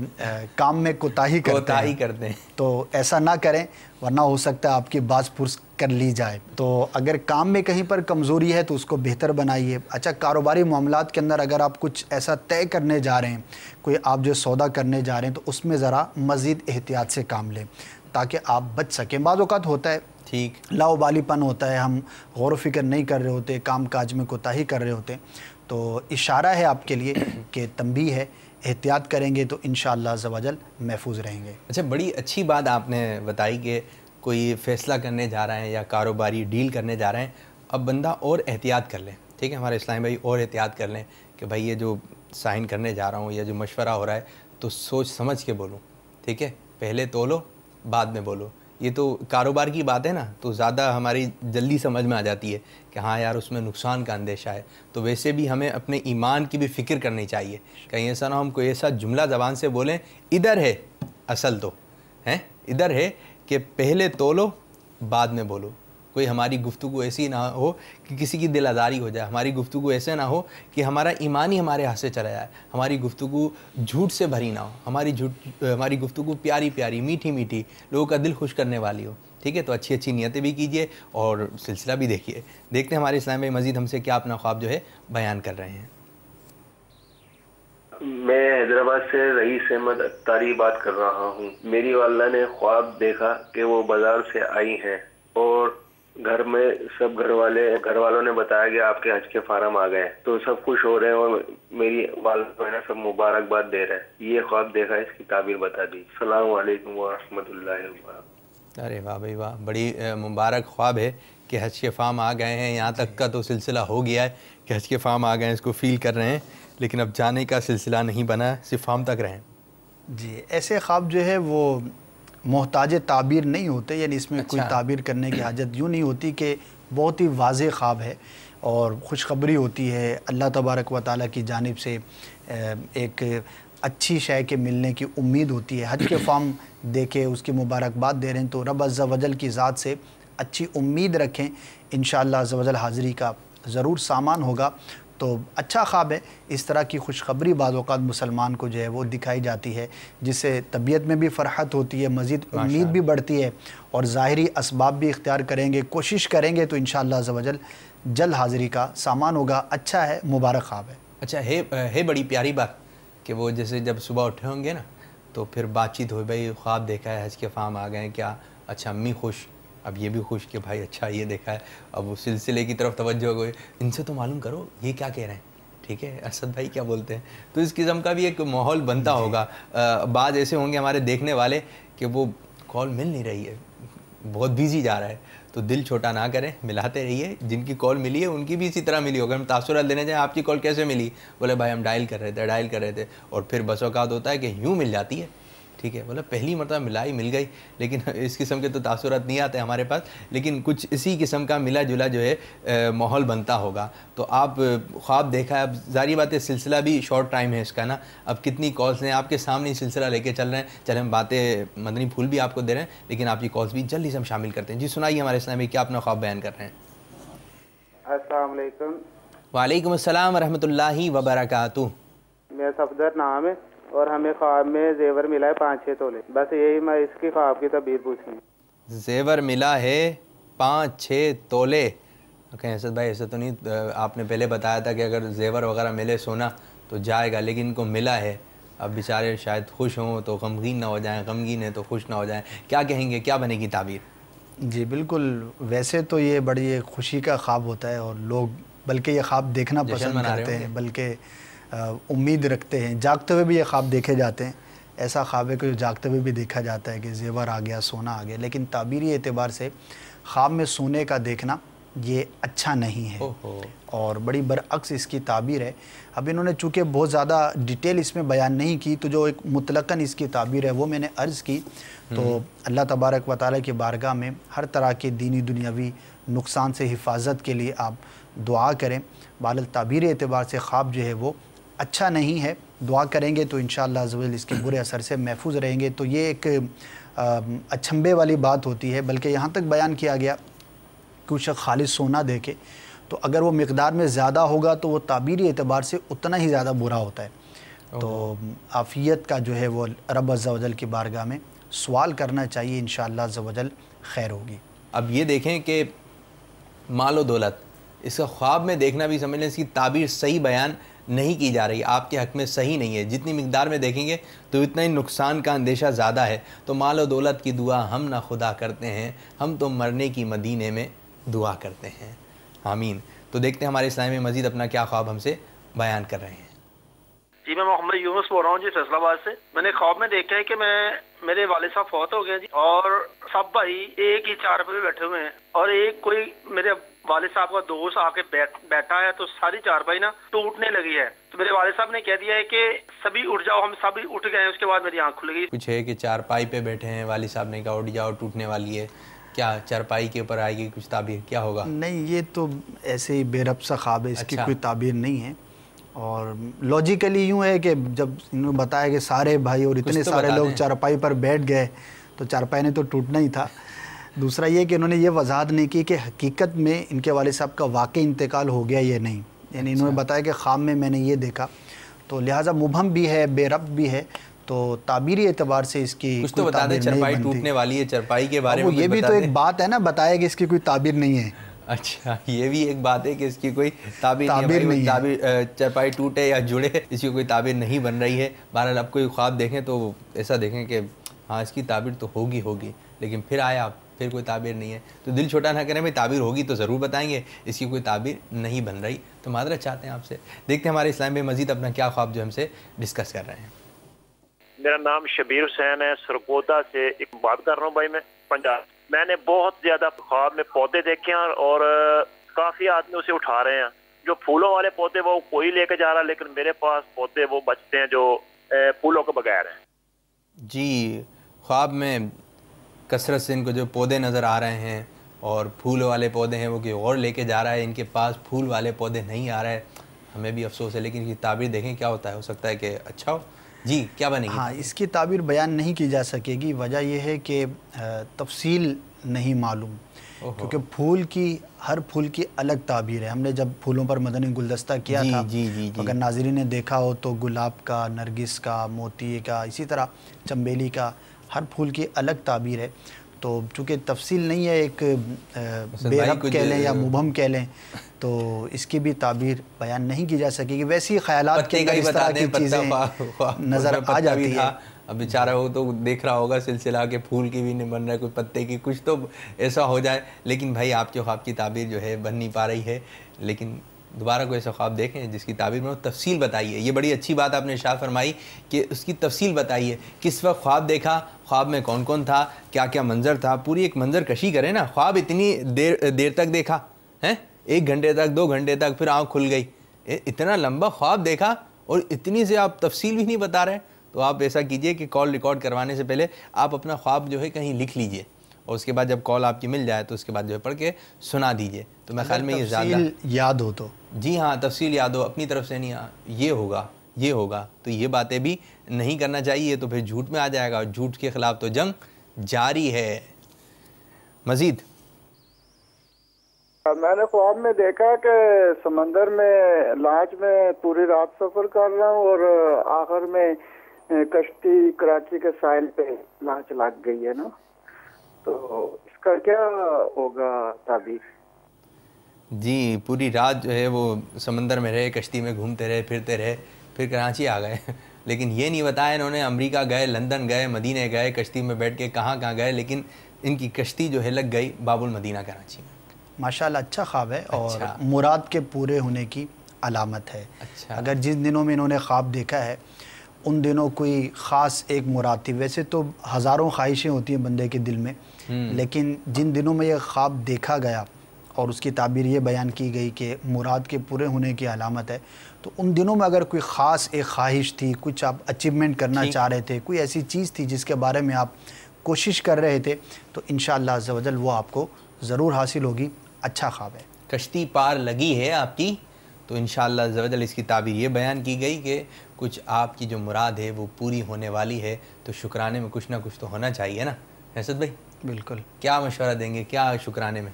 کام میں کوتاہی کرتے ہیں تو ایسا نہ کریں، ورنہ ہو سکتا ہے آپ کی باز پرس کر لی جائے۔ تو اگر کام میں کہیں پر کمزوری ہے تو اس کو بہتر بنائیے۔ اچھا، کاروباری معاملات کے اندر اگر آپ کچھ ایسا طے کرنے جا رہے ہیں، کوئی آپ جو سودا کرنے جا رہے ہیں، تو اس میں ذرا مزید احتیاط سے کام لیں تاکہ آپ بچ سکیں۔ بعض اوقات ہوتا ہے ٹھیک، لاؤبالی پن ہوتا ہے، ہم غور و فکر نہیں کر رہے ہوتے، کام کاج میں کوتاہی کر رہے ہوتے ہیں، تو اشارہ ہے آپ کے لیے کہ تنبیہ ہے، احتیاط کریں گے تو انشاءاللہ عز و جل محفوظ رہیں گے۔ اچھا، بڑی اچھی بات آپ نے بتائی کہ کوئی فیصلہ کرنے جا رہے ہیں یا کاروباری ڈیل کرنے جا رہے ہیں، اب بندہ اور احتیاط کر لیں، ٹھیک ہے؟ ہمارے اسلامی بھائی اور احتیاط کر لیں کہ بھائی یہ جو سائن کرنے جا رہا ہوں یا جو مشورہ ہو رہا ہے تو سوچ سمجھ کے بولوں، ٹھیک ہے؟ پہلے تولو بعد میں بولو۔ یہ تو کاروبار کی بات ہے نا، تو زیادہ ہماری جلدی سمجھ میں آ جاتی ہے کہ ہاں یار اس میں نقصان کا اندیشہ ہے، تو ویسے بھی ہمیں اپنے ایمان کی بھی فکر کرنی چاہیے۔ کہیں ایسا نہ ہم کوئی ایسا جملہ زبان سے بولیں، ادھر ہے اصل تو ہیں، ادھر ہے کہ پہلے تولو بعد میں بولو۔ کوئی ہماری گفتگو ایسی نہ ہو کہ کسی کی دل آزاری ہو جائے، ہماری گفتگو ایسے نہ ہو کہ ہمارا ایمان ہی ہمارے ہاتھ سے چلا جائے، ہماری گفتگو جھوٹ سے بھری نہ ہو، ہماری گفتگو پیاری پیاری، میٹھی میٹھی، لوگوں کا دل خوش کرنے والی ہو، ٹھیک ہے؟ تو اچھی اچھی نیتیں بھی کیجیے اور سلسلہ بھی دیکھیے۔ دیکھتے ہیں ہمارے اسلام میں مزید ہم سے کیا اپنا خواب جو ہے بیان کر رہے ہیں۔ میں حیدرآباد سے رئیس احمد اختاری بات کر رہا ہوں۔ میری والدہ نے خواب دیکھا کہ وہ بازار سے آئی ہیں اور گھر میں سب گھر والوں نے بتایا کہ آپ کے حج کے فارم آ گئے، تو سب خوش ہو رہے ہیں اور میری والدہ ہے سب مبارکباد دے رہے ہیں۔ یہ خواب دیکھا، اس کی تعبیر بتا دی۔ السلام علیکم ورحمۃ اللہ وبرکاتہ۔ ارے واہ بھائی واہ، بڑی مبارک خواب ہے کہ حج کے فارم آ گئے ہیں۔ یہاں تک کا تو سلسلہ ہو گیا ہے کہ حج کے فارم آ گئے ہیں، اس کو فیل کر رہے ہیں، لیکن اب جانے کا سلسلہ نہیں بنا، صرف فارم تک رہیں۔ جی، ایسے خواب جو ہے وہ محتاج تعبیر نہیں ہوتے، یعنی اس میں کوئی تعبیر کرنے کی حاجت یوں نہیں ہوتی، کہ بہت ہی واضح خواب ہے اور خوشخبری ہوتی ہے اللہ تبارک و تعالیٰ کی جانب سے، ایک اچھی شے کے ملنے کی امید ہوتی ہے۔ حج کے فارم دے کے اس کی مبارکباد دے رہے ہیں تو رب عز و جل کی ذات سے اچھی امید رکھیں، انشاءاللہ عز و جل حاضری کا ضرور سامان ہوگا۔ تو اچھا خواب ہے، اس طرح کی خوشخبری بعض اوقات مسلمان کو جو ہے وہ دکھائی جاتی ہے، جس سے طبیعت میں بھی فرحت ہوتی ہے، مزید امید بھی بڑھتی ہے، اور ظاہری اسباب بھی اختیار کریں گے، کوشش کریں گے تو انشاءاللہ عز و جل جلد حاضری کا سامان ہوگا۔ اچھا ہے، مبارک خواب ہے۔ اچھا ہے بڑی پیاری بات کہ وہ جیسے جب صبح اٹھے ہوں گے نا تو پھر بات چیت ہوئی، بھائی خواب دیکھا ہے، حج کے فام آ گئے ہیں کیا؟ اچھا امی خوش، اب یہ بھی خوش کہ بھائی اچھا یہ دیکھا ہے، اب وہ سلسلے کی طرف توجہ ہو گئی، ان سے تو معلوم کرو یہ کیا کہہ رہے ہیں، ٹھیک ہے اسد بھائی کیا بولتے ہیں۔ تو اس قسم کا بھی ایک ماحول بنتا ہوگا۔ بعض ایسے ہوں گے ہمارے دیکھنے والے کہ وہ کال مل نہیں رہی ہے، بہت بیزی جا رہا ہے، تو دل چھوٹا نہ کریں، ملاتے رہیے۔ جن کی کال ملی ہے ان کی بھی اسی طرح ملی ہوگا۔ ہم تاثرات لینے جائیں آپ کی کال کیسے ملی، بولے بھائی ہم ڈائل کر رہے تھے، اور پھر بس اوقات ہوتا ہے کہ یوں مل جاتی ہے، ٹھیک ہے، بولے پہلی مرتبہ مل گئی، لیکن اس قسم کے تو تاثرات نہیں آتے ہمارے پاس، لیکن کچھ اسی قسم کا ملا جلا جو ہے ماحول بنتا ہوگا۔ تو آپ خواب دیکھا ہے، اب ظاہری بات ہے سلسلہ بھی شارٹ ٹائم ہے اس کا نا، اب کتنی کالس ہیں آپ کے سامنے سلسلہ لے کے چل رہے ہیں، چلے ہم باتیں مدنی پھول بھی آپ کو دے رہے ہیں، لیکن آپ کی کالس بھی جلدی سے ہم شامل کرتے ہیں۔ جی سنائیے ہمارے اسلام میں کیا اپنا خواب بیان کر رہے ہیں۔ السلام علیکم۔ وعلیکم السلام ورحمۃ اللہ وبرکاتہ۔ میرا صفدر نام ہے، اور ہمیں خواب میں زیور ملا ہے 5-6 تولے، بس یہی میں اس کی خواب کی تعبیر پوچھنی ہے۔ زیور ملا ہے 5-6 تولے، کہیں اسد بھائی ایسا تو نہیں، آپ نے پہلے بتایا تھا کہ اگر زیور وغیرہ ملے سونا تو جائے گا، لیکن ان کو ملا ہے، اب بیچارے شاید خوش ہوں تو غمگین نہ ہو جائیں، غمگین ہیں تو خوش نہ ہو جائیں، کیا کہیں گے، کیا بنے گی تعبیر؟ جی بالکل، ویسے تو یہ بڑی ایک خوشی کا خواب ہوتا ہے، اور لوگ بلکہ یہ خواب دیکھنا پسند کرتے ہیں، بلکہ امید رکھتے ہیں، جاگتے ہوئے بھی یہ خواب دیکھے جاتے ہیں۔ ایسا خواب ہے کہ جو جاگتے ہوئے بھی دیکھا جاتا ہے کہ زیور آ گیا، سونا آ گیا، لیکن تعبیری اعتبار سے خواب میں سونے کا دیکھنا یہ اچھا نہیں ہے، اور بڑی برعکس اس کی تعبیر ہے۔ اب انہوں نے چونکہ بہت زیادہ ڈیٹیل اس میں بیان نہیں کی، تو جو ایک مطلقاً اس کی تعبیر ہے وہ میں نے عرض کی، تو اللہ تبارک و تعالیٰ کی بارگاہ میں ہر طرح کے دینی دنیاوی نقصان سے حفاظت کے لیے آپ دعا کریں۔ بہرحال تعبیر اعتبار سے خواب جو ہے وہ اچھا نہیں ہے، دعا کریں گے تو انشاءاللہ عز و جل اس کے برے اثر سے محفوظ رہیں گے۔ تو یہ ایک اچھمبے والی بات ہوتی ہے، بلکہ یہاں تک بیان کیا گیا کہ شخص خالص سونا دیکھے تو اگر وہ مقدار میں زیادہ ہوگا تو وہ تعبیری اعتبار سے اتنا ہی زیادہ برا ہوتا ہے۔ تو عافیت کا جو ہے وہ رب عز و جل کی بارگاہ میں سوال کرنا چاہیے، انشاءاللہ عز و جل خیر ہوگی۔ اب یہ دیکھیں کہ مال و دولت اس کا خواب میں دیکھنا بھی سمجھ لیں اس کی تعبیر صحیح بیان نہیں کی جا رہی، آپ کے حق میں صحیح نہیں ہے، جتنی مقدار میں دیکھیں گے تو اتنا ہی نقصان کا اندیشہ زیادہ ہے۔ تو مال و دولت کی دعا ہم نہ خدا کرتے ہیں، ہم تو مرنے کی مدینے میں دعا کرتے ہیں، آمین۔ تو دیکھتے ہیں ہمارے اسلام میں مزید اپنا کیا خواب ہم سے بیان کر رہے ہیں۔ جی میں محمد یونس بول رہا ہوں جی فیصل آباد سے۔ میں نے خواب میں دیکھا ہے کہ میرے والد صاحب فوت ہو گئے جی، اور سب بھائی ایک ہی چارپائی پہ بیٹھے ہوئے ہیں، اور ایک کوئی میرے والد صاحب کا دوست آ کے بیٹھا ہے، تو ساری چارپائی نا ٹوٹنے لگی ہے، تو میرے والد صاحب نے کہہ دیا ہے کہ سبھی اٹھ جاؤ، ہم سبھی اٹھ گئے ہیں، اس کے بعد میری آنکھ کھل گئی۔ کچھ ہے کہ چارپائی پہ بیٹھے ہیں، والد صاحب نے کہا اٹھ جاؤ ٹوٹنے والی ہے، کیا چارپائی کے اوپر آئے گی کچھ تعبیر، کیا ہوگا؟ نہیں، یہ تو ایسے ہی بے ربط سا خواب ہے، اس کی کوئی تعبیر نہیں ہے، اور لاجیکلی یوں ہے کہ جب انہوں نے بتایا کہ سارے بھائی اور اتنے سارے لوگ چارپائی پر بیٹھ گئے تو چارپائی نے تو ٹوٹنا ہی تھا۔ دوسرا یہ کہ انہوں نے یہ وضاحت نہیں کی کہ حقیقت میں ان کے والد صاحب کا واقعی انتقال ہو گیا یہ نہیں، یعنی انہوں نے بتایا کہ خواب میں نے یہ دیکھا، تو لہٰذا مبہم بھی ہے، بے ربط بھی ہے، تو تعبیری اعتبار سے اس کی کچھ تو بتا دیں، چارپائی ٹوٹنے والی ہے، چارپائی کے بارے میں یہ بھی تو ایک بات ہے نا، بتایا کہ اس کی کوئی تعبیر نہیں ہے۔ اچھا، یہ بھی ایک بات ہے کہ اس کی کوئی تعبیر نہیں ہے، چارپائی ٹوٹے یا جڑے اس کی کوئی تعبیر نہیں بن رہی ہے۔ بہرحال اب کوئی خواب دیکھیں تو ایسا دیکھیں کہ ہاں اس کی تعبیر تو ہوگی، لیکن پھر آیا پھر کوئی تعبیر نہیں ہے، تو دل چھوٹا نہ کریں، بھائی تعبیر ہوگی تو ضرور بتائیں گے، اس کی کوئی تعبیر نہیں بن رہی تو معذرت چاہتے ہیں آپ سے۔ دیکھتے ہیں ہمارے اسلام میں مزید اپنا کیا خواب جو ہم سے ڈسکس کر رہے ہیں۔ میرا نام شبیر حسین ہے، سرگودا سے ایک بات کر رہا ہوں بھائی، میں پنجاب۔ میں نے بہت زیادہ خواب میں پودے دیکھے ہیں، اور کافی آدمی اسے اٹھا رہے ہیں، جو پھولوں والے پودے وہ کوئی لے کے جا رہا، لیکن میرے پاس پودے وہ بچتے ہیں جو پھولوں کے بغیر ہیں۔ جی خواب میں کثرت سے ان کو جو پودے نظر آ رہے ہیں اور پھول والے پودے ہیں وہ کوئی اور لے کے جا رہا ہے، ان کے پاس پھول والے پودے نہیں آ رہے، ہمیں بھی افسوس ہے، لیکن ان کی تعبیر دیکھیں کیا ہوتا ہے، ہو سکتا ہے کہ اچھا ہو۔ جی کیا بنے گی؟ ہاں، اس کی تعبیر بیان نہیں کی جا سکے گی، وجہ یہ ہے کہ تفصیل نہیں معلوم، کیونکہ پھول کی ہر پھول کی الگ تعبیر ہے. ہم نے جب پھولوں پر مدنی گلدستہ کیا تھا، اگر ناظرین نے دیکھا ہو تو گلاب کا، نرگس کا، موتی کا، اسی طرح چنبیلی کا، ہر پھول کی الگ تعبیر ہے. تو چونکہ تفصیل نہیں ہے، ایک بے ربط کہہ لیں یا مبہم کہہ لیں، تو اس کی بھی تعبیر بیان نہیں کی جا سکے گی. ویسی خیالات کے اندر اس طرح کی چیزیں نظر آ جاتی ہے. اب بیچارہ وہ تو دیکھ رہا ہوگا سلسلہ کہ پھول کی بھی نہیں بن رہا ہے، کوئی پتے کی، کچھ تو ایسا ہو جائے. لیکن بھائی آپ کے خواب کی تعبیر جو ہے بن نہیں پا رہی ہے، لیکن دوبارہ کوئی ایسا خواب دیکھیں جس کی تعبیر میں تفصیل بتائیے. یہ بڑی اچھی بات آپ نے ارشاد فرمائی کہ اس کی تفصیل بتائیے، کس وقت خواب دیکھا، خواب میں کون کون تھا، کیا کیا منظر تھا، پوری ایک منظر کشی کرے نا. خواب اتنی دیر تک دیکھا ہیں، 1 گھنٹے تک، 2 گھنٹے تک، پھر آنکھ کھل گئی. اتنا لمبا خواب دیکھا اور اتنی سے آپ تفصیل بھی نہیں بتا رہے. تو آپ ایسا کیجئے کہ کال ریکارڈ کروانے سے پہلے آپ اپنا خواب جو ہے کہیں لکھ لیجئے، اور اس کے بعد جب کال آپ کی مل جائے تو اس کے بعد جو ہے پڑھ کے سنا دیجئے. تو میں خیال میں یہ زیادہ تفصیل یاد ہو تو، جی ہاں تفصیل یاد ہو، اپنی طرف سے نہیں یہ ہوگا تو یہ باتیں بھی نہیں کرنا چاہیے، تو پھر جھوٹ میں آ جائے گا، اور جھوٹ کے خلاف تو جنگ جاری ہے. مزید میں نے خواب میں دیکھا کہ سمندر میں لانچ میں پوری رات سفر کر رہا ہوں، اور آخر میں کشتی کراچی کے ساحل پہ لانچ لگ گئی ہے نا، تو اس کا کیا ہوگا تعبیر؟ جی پوری رات جو ہے وہ سمندر میں رہے، کشتی میں گھومتے رہے، پھرتے رہے، پھر کراچی آ گئے. لیکن یہ نہیں بتایا انہوں نے امریکہ گئے، لندن گئے، مدینہ گئے، کشتی میں بیٹھ کے کہاں گئے، لیکن ان کی کشتی جو ہے لگ گئی باب المدینہ کراچی میں. ماشاءاللہ اچھا خواب ہے، اور مراد کے پورے ہونے کی علامت ہے. اگر جن دنوں میں انہوں نے خواب دیکھا ہے ان دنوں کوئی خاص ایک مراد تھی. ویسے تو ہزاروں خواہشیں ہوتی ہیں بندے کے دل میں، لیکن جن دنوں میں یہ خواب دیکھا گیا اور اس کی تعبیر یہ بیان کی گئی کہ مراد کے پورے ہونے کی علامت ہے، تو ان دنوں میں اگر کوئی خاص ایک خواہش تھی، کچھ آپ اچیومنٹ کرنا چاہ رہے تھے، کوئی ایسی چیز تھی جس کے بارے میں آپ کوشش کر رہے تھے، تو انشاءاللہ عز و جل وہ آپ کو ضرور حاصل ہوگی. اچھا خواب ہے. کشتی پار لگی ہے آپ کی، تو انشاءاللہ عز و جل اس کی تعبیر یہ بیان کی گئی کہ کچھ آپ کی جو مراد ہے وہ پوری ہونے والی ہے. تو شکرانے میں کچھ نہ کچھ تو ہونا چاہیے نا حسد بھائی؟ بالکل. کیا مشورہ دیں گے، کیا شکرانے میں؟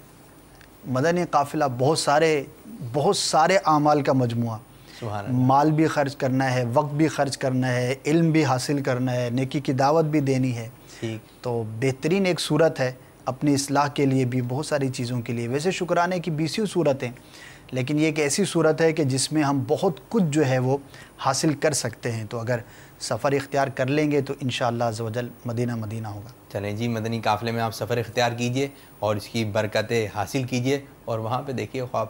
مدنی قافلہ بہت سارے اعمال کا مجموعہ. سبحان اللہ. مال بھی خرچ کرنا ہے، وقت بھی خرچ کرنا ہے، علم بھی حاصل کرنا ہے، نیکی کی دعوت بھی دینی ہے. تو بہترین ایک صورت ہے اپنی اصلاح کے لیے بھی، بہت ساری چیزوں کے لیے. ویسے شکرانے کی 20 صورتیں، لیکن یہ ایک ایسی صورت ہے کہ جس میں ہم بہت کچھ جو ہے وہ حاصل کر سکتے ہیں. تو اگر سفر اختیار کر لیں گے تو انشاءاللہ عز و جل مدینہ ہوگا. چلیں جی، مدنی قافلے میں آپ سفر اختیار کیجئے اور اس کی برکتیں حاصل کیجئے، اور وہاں پہ دیکھیے خواب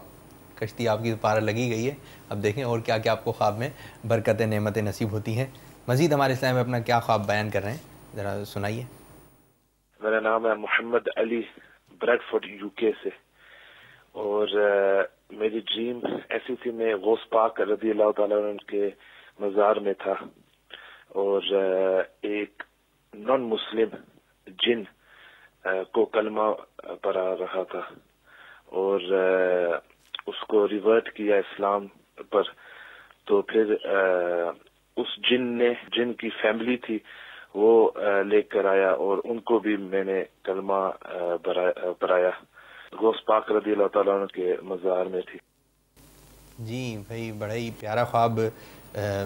کشتی آپ کی پار لگی گئی ہے. اب دیکھیں اور کیا کیا آپ کو خواب میں برکتیں نعمتیں نصیب ہوتی ہیں. مزید ہمارے اسلام میں اپنا کیا خواب بیان کر رہے ہیں، ذرا سنائیے. میرا نام ہے محمد علی، بریڈ فورڈ UK سے، اور میری ڈریم ایسی تھی، میں غوث پاک رضی اللہ تعالیٰ عنہ کے مزار میں تھا، اور ایک نان مسلم جن کو کلمہ پڑھا رہا تھا، اور اس کو ریورٹ کیا اسلام پر. تو پھر اس جن کی فیملی تھی وہ لے کر آیا، اور ان کو بھی میں نے کلمہ پڑھایا. غوث پاک رضی اللہ تعالیٰ عنہ کے مزار میں تھی. جی بھائی بڑا ہی پیارا خواب،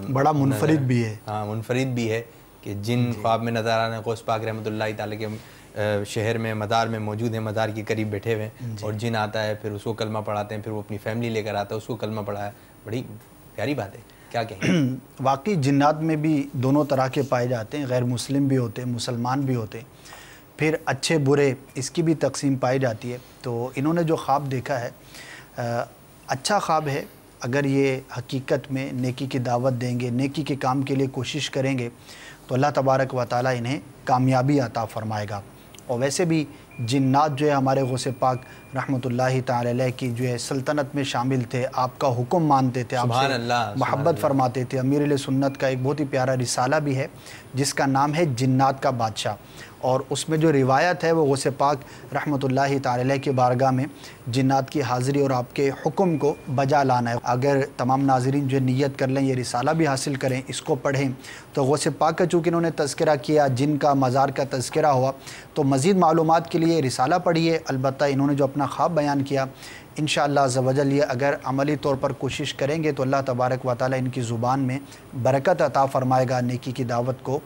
بڑا منفرد بھی ہے. ہاں منفرد بھی ہے کہ جن خواب میں نظر آنا. غوث پاک رحمۃ اللہ تعالیٰ کے شہر میں مزار میں موجود ہیں، مزار کے قریب بیٹھے ہوئے ہیں، اور جن آتا ہے پھر اس کو کلمہ پڑھاتے ہیں، پھر وہ اپنی فیملی لے کر آتا ہے، اس کو کلمہ پڑھایا. بڑی پیاری بات ہے. کیا کہیں؟ واقعی جنات میں بھی دونوں طرح کے پائے جاتے ہیں، غیر مسلم بھی ہوتے ہیں، مسلمان بھی ہوتے ہیں، پھر اچھے برے اس کی بھی تقسیم پائی جاتی ہے. تو انہوں نے جو خواب دیکھا ہے اچھا خواب ہے. اگر یہ حقیقت میں نیکی کی دعوت دیں گے، نیکی کے کام کے لیے کوشش کریں گے، تو اللہ تبارک و تعالیٰ انہیں کامیابی عطا فرمائے گا. اور ویسے بھی جنات جو ہے ہمارے غوث پاک رحمۃ اللہ تعالی علیہ کی جو ہے سلطنت میں شامل تھے، آپ کا حکم مانتے تھے، آپ سے محبت فرماتے تھے. امیر علیہ سنت کا ایک بہت ہی پیارا رسالہ بھی ہے جس کا نام ہے جنات کا بادشاہ، اور اس میں جو روایت ہے وہ غوث پاک رحمۃ اللہ تعالی علیہ کی بارگاہ میں جنات کی حاضری اور آپ کے حکم کو بجا لانا ہے۔ اگر تمام ناظرین جو نیت کر لیں، یہ رسالہ بھی حاصل کریں، اس کو پڑھیں، تو غوث پاک کا چونکہ انہوں نے تذکرہ کیا، جن کا مزار کا تذکرہ ہوا، تو مزید معلومات کے لیے رسالہ پڑھیے۔ البتہ انہوں نے جو اپنا خواب بیان کیا، انشاءاللہ عز و جل یہ اگر عملی طور پر کوشش کریں گے تو اللہ تبارک و تعالی ان کی زبان میں برکت عطا فرمائے گا، نیکی کی دعوت کو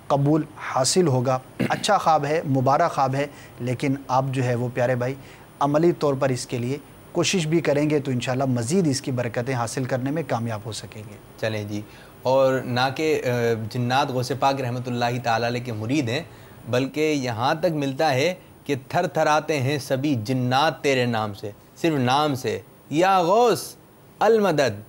قبول حاصل ہوگا۔ اچھا خواب ہے، مبارک خواب ہے، لیکن آپ جو ہے وہ پیارے بھائی عملی طور پر اس کے لیے کوشش بھی کریں گے تو انشاءاللہ مزید اس کی برکتیں حاصل کرنے میں کامیاب ہو سکیں گے۔ چلیں جی، اور نہ کہ جنات غوث پاک رحمۃ اللہ تعالی علیہ کے مرید ہیں، بلکہ یہاں تک ملتا ہے کہ تھر تھراتے ہیں سبھی جنات تیرے نام سے، صرف نام سے، یا غوث المدد۔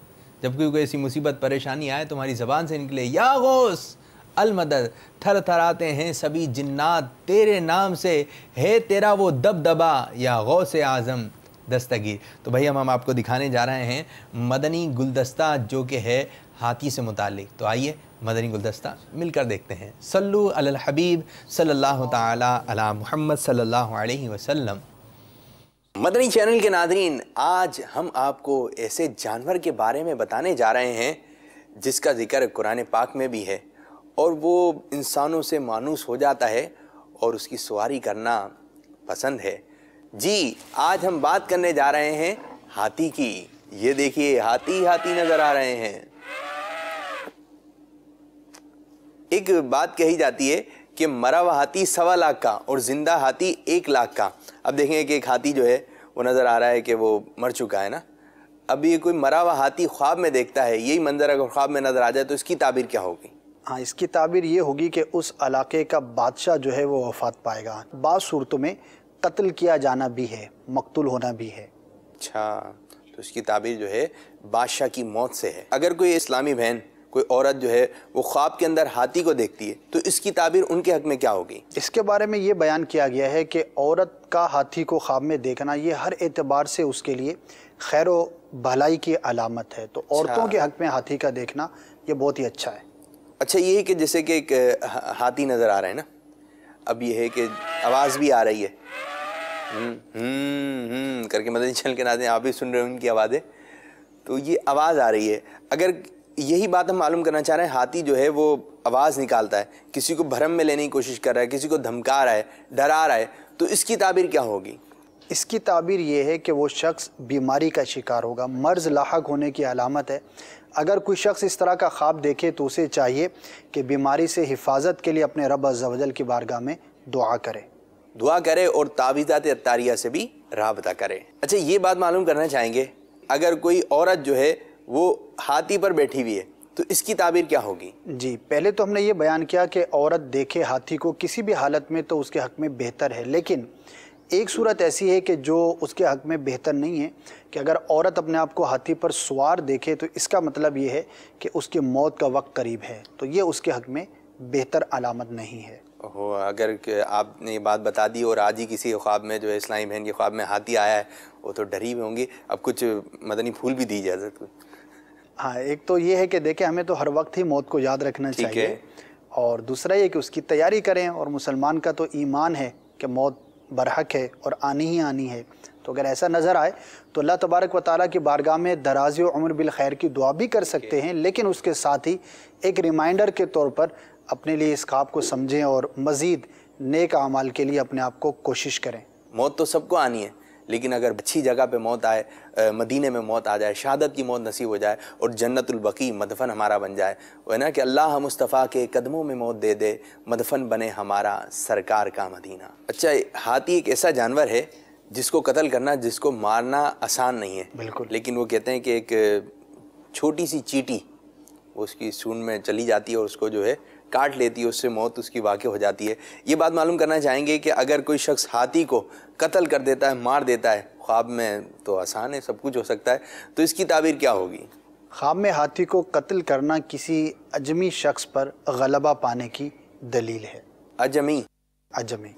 جب کوئی ایسی مصیبت پریشانی آئے تمہاری زبان سے نکلے یا غوث المدد، تھر تھراتے ہیں سبھی جنات تیرے نام سے، ہے تیرا وہ دبدبا یا غوث اعظم دستگیر۔ تو بھائی ہم آپ کو دکھانے جا رہے ہیں مدنی گلدستہ جو کہ ہے ہاتھی سے متعلق۔ تو آئیے مدنی گلدستہ مل کر دیکھتے ہیں۔ صلو علی الحبیب صلی اللہ تعالی علی محمد صلی اللہ علیہ وسلم۔ مدنی چینل کے ناظرین، آج ہم آپ کو ایسے جانور کے بارے میں بتانے جا رہے ہیں جس کا ذکر قرآن پاک میں بھی ہے، اور وہ انسانوں سے مانوس ہو جاتا ہے اور اس کی سواری کرنا پسند ہے۔ جی آج ہم بات کرنے جا رہے ہیں ہاتھی کی۔ یہ دیکھیے ہاتھی نظر آ رہے ہیں۔ ایک بات کہی جاتی ہے کہ مرا ہوا ہاتھی 1.25 لاکھ کا اور زندہ ہاتھی 1 لاکھ کا۔ اب دیکھیں کہ ایک ہاتھی جو ہے وہ نظر آ رہا ہے کہ وہ مر چکا ہے نا۔ اب یہ کوئی مرا ہوا ہاتھی خواب میں دیکھتا ہے، یہی منظر اگر خواب میں نظر آ جائے تو اس کی تعبیر کیا ہوگی؟ ہاں، اس کی تعبیر یہ ہوگی کہ اس علاقے کا بادشاہ جو ہے وہ وفات پائے گا۔ بعض صورتوں میں قتل کیا جانا بھی ہے، مقتول ہونا بھی ہے۔ اچھا، تو اس کی تعبیر جو ہے بادشاہ کی موت سے ہے۔ اگر کوئی اسلامی بہن، کوئی عورت جو ہے وہ خواب کے اندر ہاتھی کو دیکھتی ہے تو اس کی تعبیر ان کے حق میں کیا ہوگی؟ اس کے بارے میں یہ بیان کیا گیا ہے کہ عورت کا ہاتھی کو خواب میں دیکھنا یہ ہر اعتبار سے اس کے لیے خیر و بھلائی کی علامت ہے۔ تو عورتوں کے حق میں ہاتھی کا دیکھنا یہ بہت ہی اچھا ہے۔ اچھا، یہ ہے کہ جیسے کہ ایک ہاتھی نظر آ رہا ہے نا، اب یہ ہے کہ آواز بھی آ رہی ہے کر کے، مدنی چینل کے ناظرین آپ بھی سن رہے ہیں ان کی آوازیں، تو یہ آواز آ رہی ہے۔ اگر یہی بات ہم معلوم کرنا چاہ رہے ہیں، ہاتھی جو ہے وہ آواز نکالتا ہے، کسی کو بھرم میں لینے کی کوشش کر رہا ہے، کسی کو دھمکا رہا ہے، ڈرا رہا ہے، تو اس کی تعبیر کیا ہوگی؟ اس کی تعبیر یہ ہے کہ وہ شخص بیماری کا شکار ہوگا، مرض لاحق ہونے کی علامت ہے۔ اگر کوئی شخص اس طرح کا خواب دیکھے تو اسے چاہیے کہ بیماری سے حفاظت کے لیے اپنے رب عز و جل کی بارگاہ میں دعا کرے اور تعویذات عطاریہ سے بھی رابطہ کرے۔ اچھا، یہ بات معلوم کرنا چاہیں گے، اگر کوئی عورت جو ہے وہ ہاتھی پر بیٹھی ہوئی ہے تو اس کی تعبیر کیا ہوگی؟ جی، پہلے تو ہم نے یہ بیان کیا کہ عورت دیکھے ہاتھی کو کسی بھی حالت میں تو اس کے حق میں بہتر ہے، لیکن ایک صورت ایسی ہے کہ جو اس کے حق میں بہتر نہیں ہے کہ اگر عورت اپنے آپ کو ہاتھی پر سوار دیکھے تو اس کا مطلب یہ ہے کہ اس کی موت کا وقت قریب ہے، تو یہ اس کے حق میں بہتر علامت نہیں ہے۔ اگر کہ آپ نے یہ بات بتا دی اور آج ہی کسی کے خواب میں جو ہے اسلامی بہن کے خواب میں ہاتھی آیا ہے، وہ تو ڈری ہوئی ہوں گی۔ اب کچھ مدنی پھول بھی دیجیے حضرت کو۔ ہاں، ایک تو یہ ہے کہ دیکھیں ہمیں تو ہر وقت ہی موت کو یاد رکھنا چاہیے، اور دوسرا یہ کہ اس کی تیاری کریں، اور مسلمان کا تو ایمان ہے کہ موت برحق ہے اور آنی ہی آنی ہے۔ تو اگر ایسا نظر آئے تو اللہ تبارک و تعالیٰ کی بارگاہ میں دراز عمر بالخیر کی دعا بھی کر سکتے ہیں، لیکن اس کے ساتھ ہی ایک ریمائنڈر کے طور پر اپنے لیے اس خواب کو سمجھیں اور مزید نیک اعمال کے لیے اپنے آپ کو کوشش کریں۔ موت تو سب کو آنی ہے، لیکن اگر اچھی جگہ پہ موت آئے، مدینے میں موت آ جائے، شہادت کی موت نصیب ہو جائے اور جنت البقیع مدفن ہمارا بن جائے، وہ ہے نا کہ اللہ مصطفیٰ کے قدموں میں موت دے دے، مدفن بنے ہمارا سرکار کا مدینہ۔ اچھا، ہاتھی ایک ایسا جانور ہے جس کو قتل کرنا، جس کو مارنا آسان نہیں ہے، بالکل، لیکن وہ کہتے ہیں کہ ایک چھوٹی سی چیٹی وہ اس کی سونڈ میں چلی جاتی ہے اور اس کو جو ہے کاٹ لیتی ہے، اس سے موت اس کی واقع ہو جاتی ہے۔ یہ بات معلوم کرنا چاہیں گے کہ اگر کوئی شخص ہاتھی کو قتل کر دیتا ہے، مار دیتا ہے، خواب میں تو آسان ہے، سب کچھ ہو سکتا ہے، تو اس کی تعبیر کیا ہوگی؟ خواب میں ہاتھی کو قتل کرنا کسی اجمی شخص پر غلبہ پانے کی دلیل ہے۔ اجمی،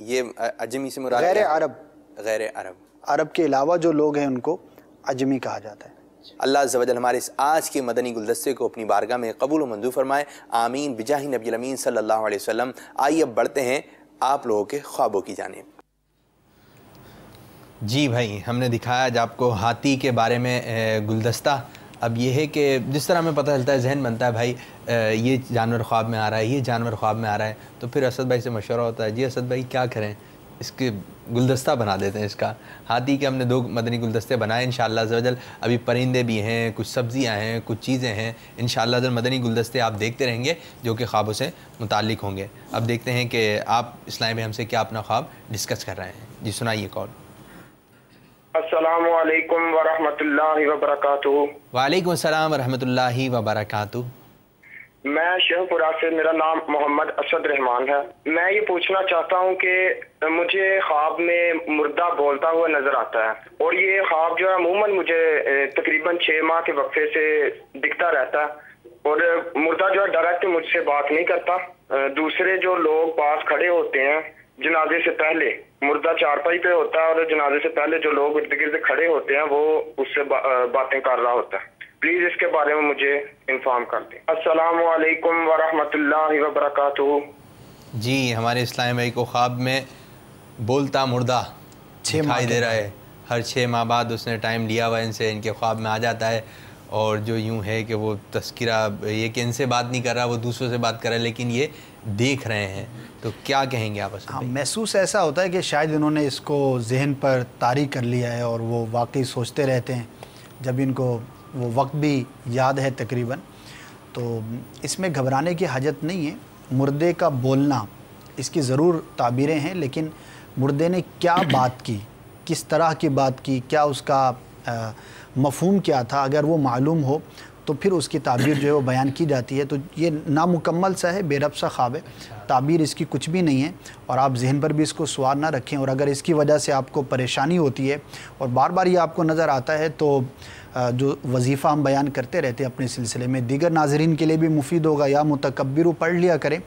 یہ اجمی سے مراد غیر عرب، غیر عرب، عرب کے علاوہ جو لوگ ہیں ان کو اجمی کہا جاتا ہے۔ اللہ عز و جل ہمارے اس آج کے مدنی گلدستے کو اپنی بارگاہ میں قبول و منظور فرمائے، آمین بجاہ نبی الامین صلی اللہ علیہ وسلم۔ آئیے اب بڑھتے ہیں آپ لوگوں کے خوابوں کی جانب۔ جی بھائی، ہم نے دکھایا آج آپ کو ہاتھی کے بارے میں گلدستہ۔ اب یہ ہے کہ جس طرح ہمیں پتہ چلتا ہے، ذہن بنتا ہے بھائی یہ جانور خواب میں آ رہا ہے، یہ جانور خواب میں آ رہا ہے، تو پھر اسد بھائی سے مشورہ ہوتا ہے، جی اسد بھائی کیا کریں، اس کے گلدستہ بنا دیتے ہیں اس کا۔ ہاتھی کے ہم نے 2 مدنی گلدستے بنائے انشاءاللہ عز و جل۔ ابھی پرندے بھی ہیں، کچھ سبزیاں ہیں، کچھ چیزیں ہیں، انشاءاللہ عز و جل مدنی گلدستے آپ دیکھتے رہیں گے جو کہ خوابوں سے متعلق ہوں گے۔ اب دیکھتے ہیں کہ آپ اسلام میں ہم سے کیا اپنا خواب ڈسکس کر رہے ہیں۔ جی سنائیے کال۔ السلام علیکم ورحمۃ اللہ وبرکاتہ۔ وعلیکم السلام ورحمۃ اللہ وبرکاتہ۔ میں شیخ پورہ سے، میرا نام محمد اسد رحمان ہے۔ میں یہ پوچھنا چاہتا ہوں کہ مجھے خواب میں مردہ بولتا ہوا نظر آتا ہے، اور یہ خواب جو ہے عموماً مجھے تقریباً 6 ماہ کے وقفے سے دکھتا رہتا ہے، اور مردہ جو ہے ڈائریکٹ مجھ سے بات نہیں کرتا۔ دوسرے جو لوگ پاس کھڑے ہوتے ہیں جنازے سے پہلے، مردہ چارپائی پہ ہوتا ہے اور جنازے سے پہلے جو لوگ ارد گرد کھڑے ہوتے ہیں وہ اس سے باتیں کر رہا ہوتا ہے۔ پلیز اس کے بارے میں مجھے انفارم کر دیں۔ السلام علیکم ورحمۃ اللہ وبرکاتہ۔ جی ہمارے اسلام بھائی کو خواب میں بولتا مردہ دکھائی دے رہا ہے۔ ہر 6 ماہ بعد اس نے ٹائم لیا ہوا ان سے، ان کے خواب میں آ جاتا ہے، اور جو یوں ہے کہ وہ تذکرہ یہ کہ ان سے بات نہیں کر رہا، وہ دوسروں سے بات کر رہا ہے، لیکن یہ دیکھ رہے ہیں، تو کیا کہیں گے آپ؟ ہاں، محسوس ایسا ہوتا ہے کہ شاید انہوں نے اس کو ذہن پر طاری کر لیا ہے اور وہ واقعی سوچتے رہتے ہیں، جب ان کو وہ وقت بھی یاد ہے تقریباً۔ تو اس میں گھبرانے کی حاجت نہیں ہے۔ مردے کا بولنا، اس کی ضرور تعبیریں ہیں، لیکن مردے نے کیا بات کی، کس طرح کی بات کی، کیا اس کا مفہوم کیا تھا، اگر وہ معلوم ہو تو پھر اس کی تعبیر جو ہے وہ بیان کی جاتی ہے۔ تو یہ نامکمل سا ہے، بے ربط سا خواب ہے، تعبیر اس کی کچھ بھی نہیں ہے، اور آپ ذہن پر بھی اس کو سوار نہ رکھیں۔ اور اگر اس کی وجہ سے آپ کو پریشانی ہوتی ہے اور بار بار یہ آپ کو نظر آتا ہے، تو جو وظیفہ ہم بیان کرتے رہتے ہیں اپنے سلسلے میں، دیگر ناظرین کے لیے بھی مفید ہوگا، یا متکبر پڑھ لیا کریں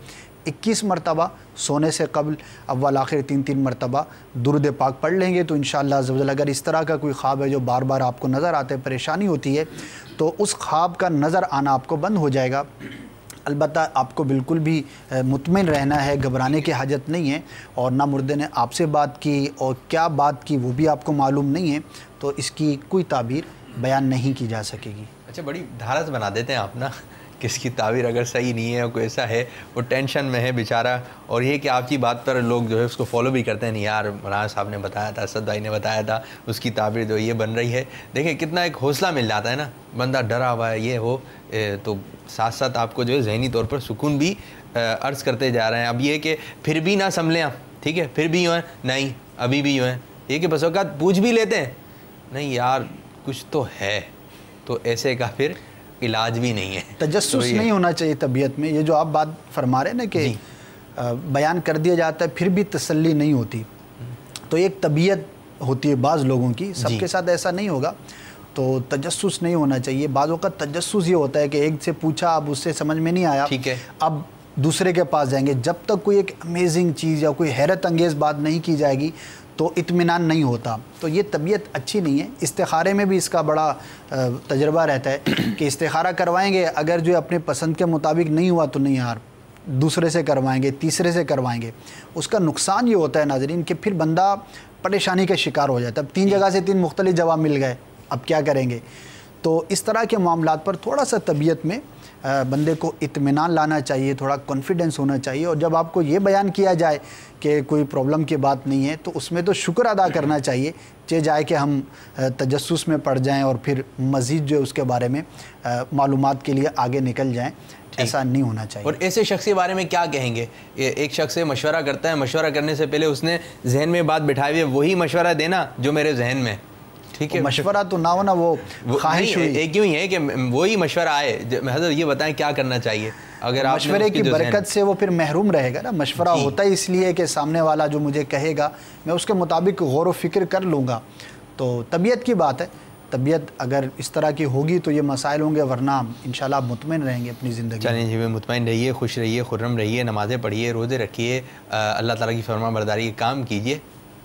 21 مرتبہ سونے سے قبل، اول آخر 3 مرتبہ درود پاک پڑھ لیں گے تو انشاءاللہ عز و جل اگر اس طرح کا کوئی خواب ہے جو بار بار آپ کو نظر آتا ہے، پریشانی ہوتی ہے، تو اس خواب کا نظر آنا آپ کو بند ہو جائے گا۔ البتہ آپ کو بالکل بھی مطمئن رہنا ہے، گھبرانے کی حاجت نہیں ہے، اور نہ مردے نے آپ سے بات کی، اور کیا بات کی وہ بھی آپ کو معلوم نہیں ہے، تو اس کی کوئی تعبیر بیان نہیں کی جا سکے گی۔ اچھا، بڑی دھارت بنا دیتے ہیں آپ نا، کس کی تعبیر اگر صحیح نہیں ہے، کوئی ایسا ہے وہ ٹینشن میں ہے بیچارہ، اور یہ کہ آپ کی بات پر لوگ جو ہے اس کو فالو بھی کرتے ہیں، نہیں یار مولانا صاحب نے بتایا تھا، اسد بھائی نے بتایا تھا، اس کی تعبیر جو یہ بن رہی ہے۔ دیکھیں کتنا ایک حوصلہ مل جاتا ہے نا، بندہ ڈرا ہوا ہے یہ ہو، تو ساتھ ساتھ آپ کو جو ہے ذہنی طور پر سکون بھی عرض کرتے جا رہے ہیں۔ اب یہ کہ پھر بھی نہ سنبھلیں آپ، ٹھیک ہے، پھر بھی یوں ہیں، نہیں ابھی بھی یوں ہیں، یہ کہ بس اوقات پوچھ بھی لیتے ہیں، نہیں یار کچھ تو ہے، تو ایسے کا پھر علاج بھی نہیں ہے۔ تجسس نہیں ہونا چاہیے طبیعت میں، یہ جو آپ بات فرما رہے ہیں نا کہ بیان کر دیا جاتا ہے پھر بھی تسلی نہیں ہوتی، تو ایک طبیعت ہوتی ہے بعض لوگوں کی، سب کے ساتھ ایسا نہیں ہوگا، تو تجسس نہیں ہونا چاہیے۔ بعض اوقات تجسس یہ ہوتا ہے کہ ایک سے پوچھا، اب اس سے سمجھ میں نہیں آیا، اب دوسرے کے پاس جائیں گے، جب تک کوئی ایک امیزنگ چیز یا کوئی حیرت انگیز بات نہیں کی جائے گی تو اطمینان نہیں ہوتا، تو یہ طبیعت اچھی نہیں ہے۔ استخارے میں بھی اس کا بڑا تجربہ رہتا ہے کہ استخارہ کروائیں گے، اگر جو اپنے پسند کے مطابق نہیں ہوا تو نہیں یار دوسرے سے کروائیں گے، تیسرے سے کروائیں گے۔ اس کا نقصان یہ ہوتا ہے ناظرین کہ پھر بندہ پریشانی کا شکار ہو جاتا ہے، اب 3 جگہ سے 3 مختلف جواب مل گئے، اب کیا کریں گے؟ تو اس طرح کے معاملات پر تھوڑا سا طبیعت میں بندے کو اطمینان لانا چاہیے، تھوڑا کانفیڈنس ہونا چاہیے، اور جب آپ کو یہ بیان کیا جائے کہ کوئی پرابلم کی بات نہیں ہے تو اس میں تو شکر ادا کرنا چاہیے، چاہے جائے کہ ہم تجسس میں پڑ جائیں اور پھر مزید جو اس کے بارے میں معلومات کے لیے آگے نکل جائیں، ایسا نہیں ہونا چاہیے۔ اور ایسے شخص کے بارے میں کیا کہیں گے؟ ایک شخص سے مشورہ کرتا ہے، مشورہ کرنے سے پہلے اس نے ذہن میں بات بٹھائی ہوئی ہے، وہی مشورہ دینا جو میرے ذہن میں، ٹھیک ہے، مشورہ تو نہ ہونا، وہ خواہش ہوئی، ایک یوں ہی ہے کہ وہی مشورہ آئے، حضرت یہ بتائیں کیا کرنا چاہیے، اگر آپ مشورے کی برکت سے وہ پھر محروم رہے گا نا۔ مشورہ ہوتا ہے اس لیے کہ سامنے والا جو مجھے کہے گا میں اس کے مطابق غور و فکر کر لوں گا، تو طبیعت کی بات ہے، طبیعت اگر اس طرح کی ہوگی تو یہ مسائل ہوں گے، ورنہ انشاءاللہ آپ مطمئن رہیں گے اپنی زندگی۔ چلیں جی، مطمئن رہیے، خوش رہیے، خرم رہیے، نمازیں پڑھیے، روزے رکھیے، اللہ تعالیٰ کی فرما برداری کے کام کیجیے،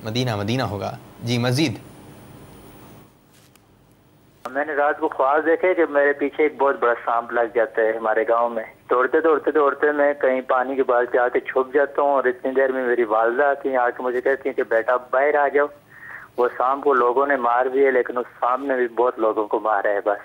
مدینہ مدینہ ہوگا۔ جی مزید میں نے رات کو خواب دیکھے کہ میرے پیچھے ایک بہت بڑا سانپ لگ جاتا ہے ہمارے گاؤں میں، دوڑتے میں کہیں پانی کے بالٹی آ کے چھپ جاتا ہوں، اور اتنی دیر میں میری والدہ آتی ہیں، آ کے مجھے کہتی ہیں کہ بیٹا باہر آ جاؤ۔ وہ سانپ کو لوگوں نے مار بھی ہے، لیکن اس سانپ نے بھی بہت لوگوں کو مارا ہے بس۔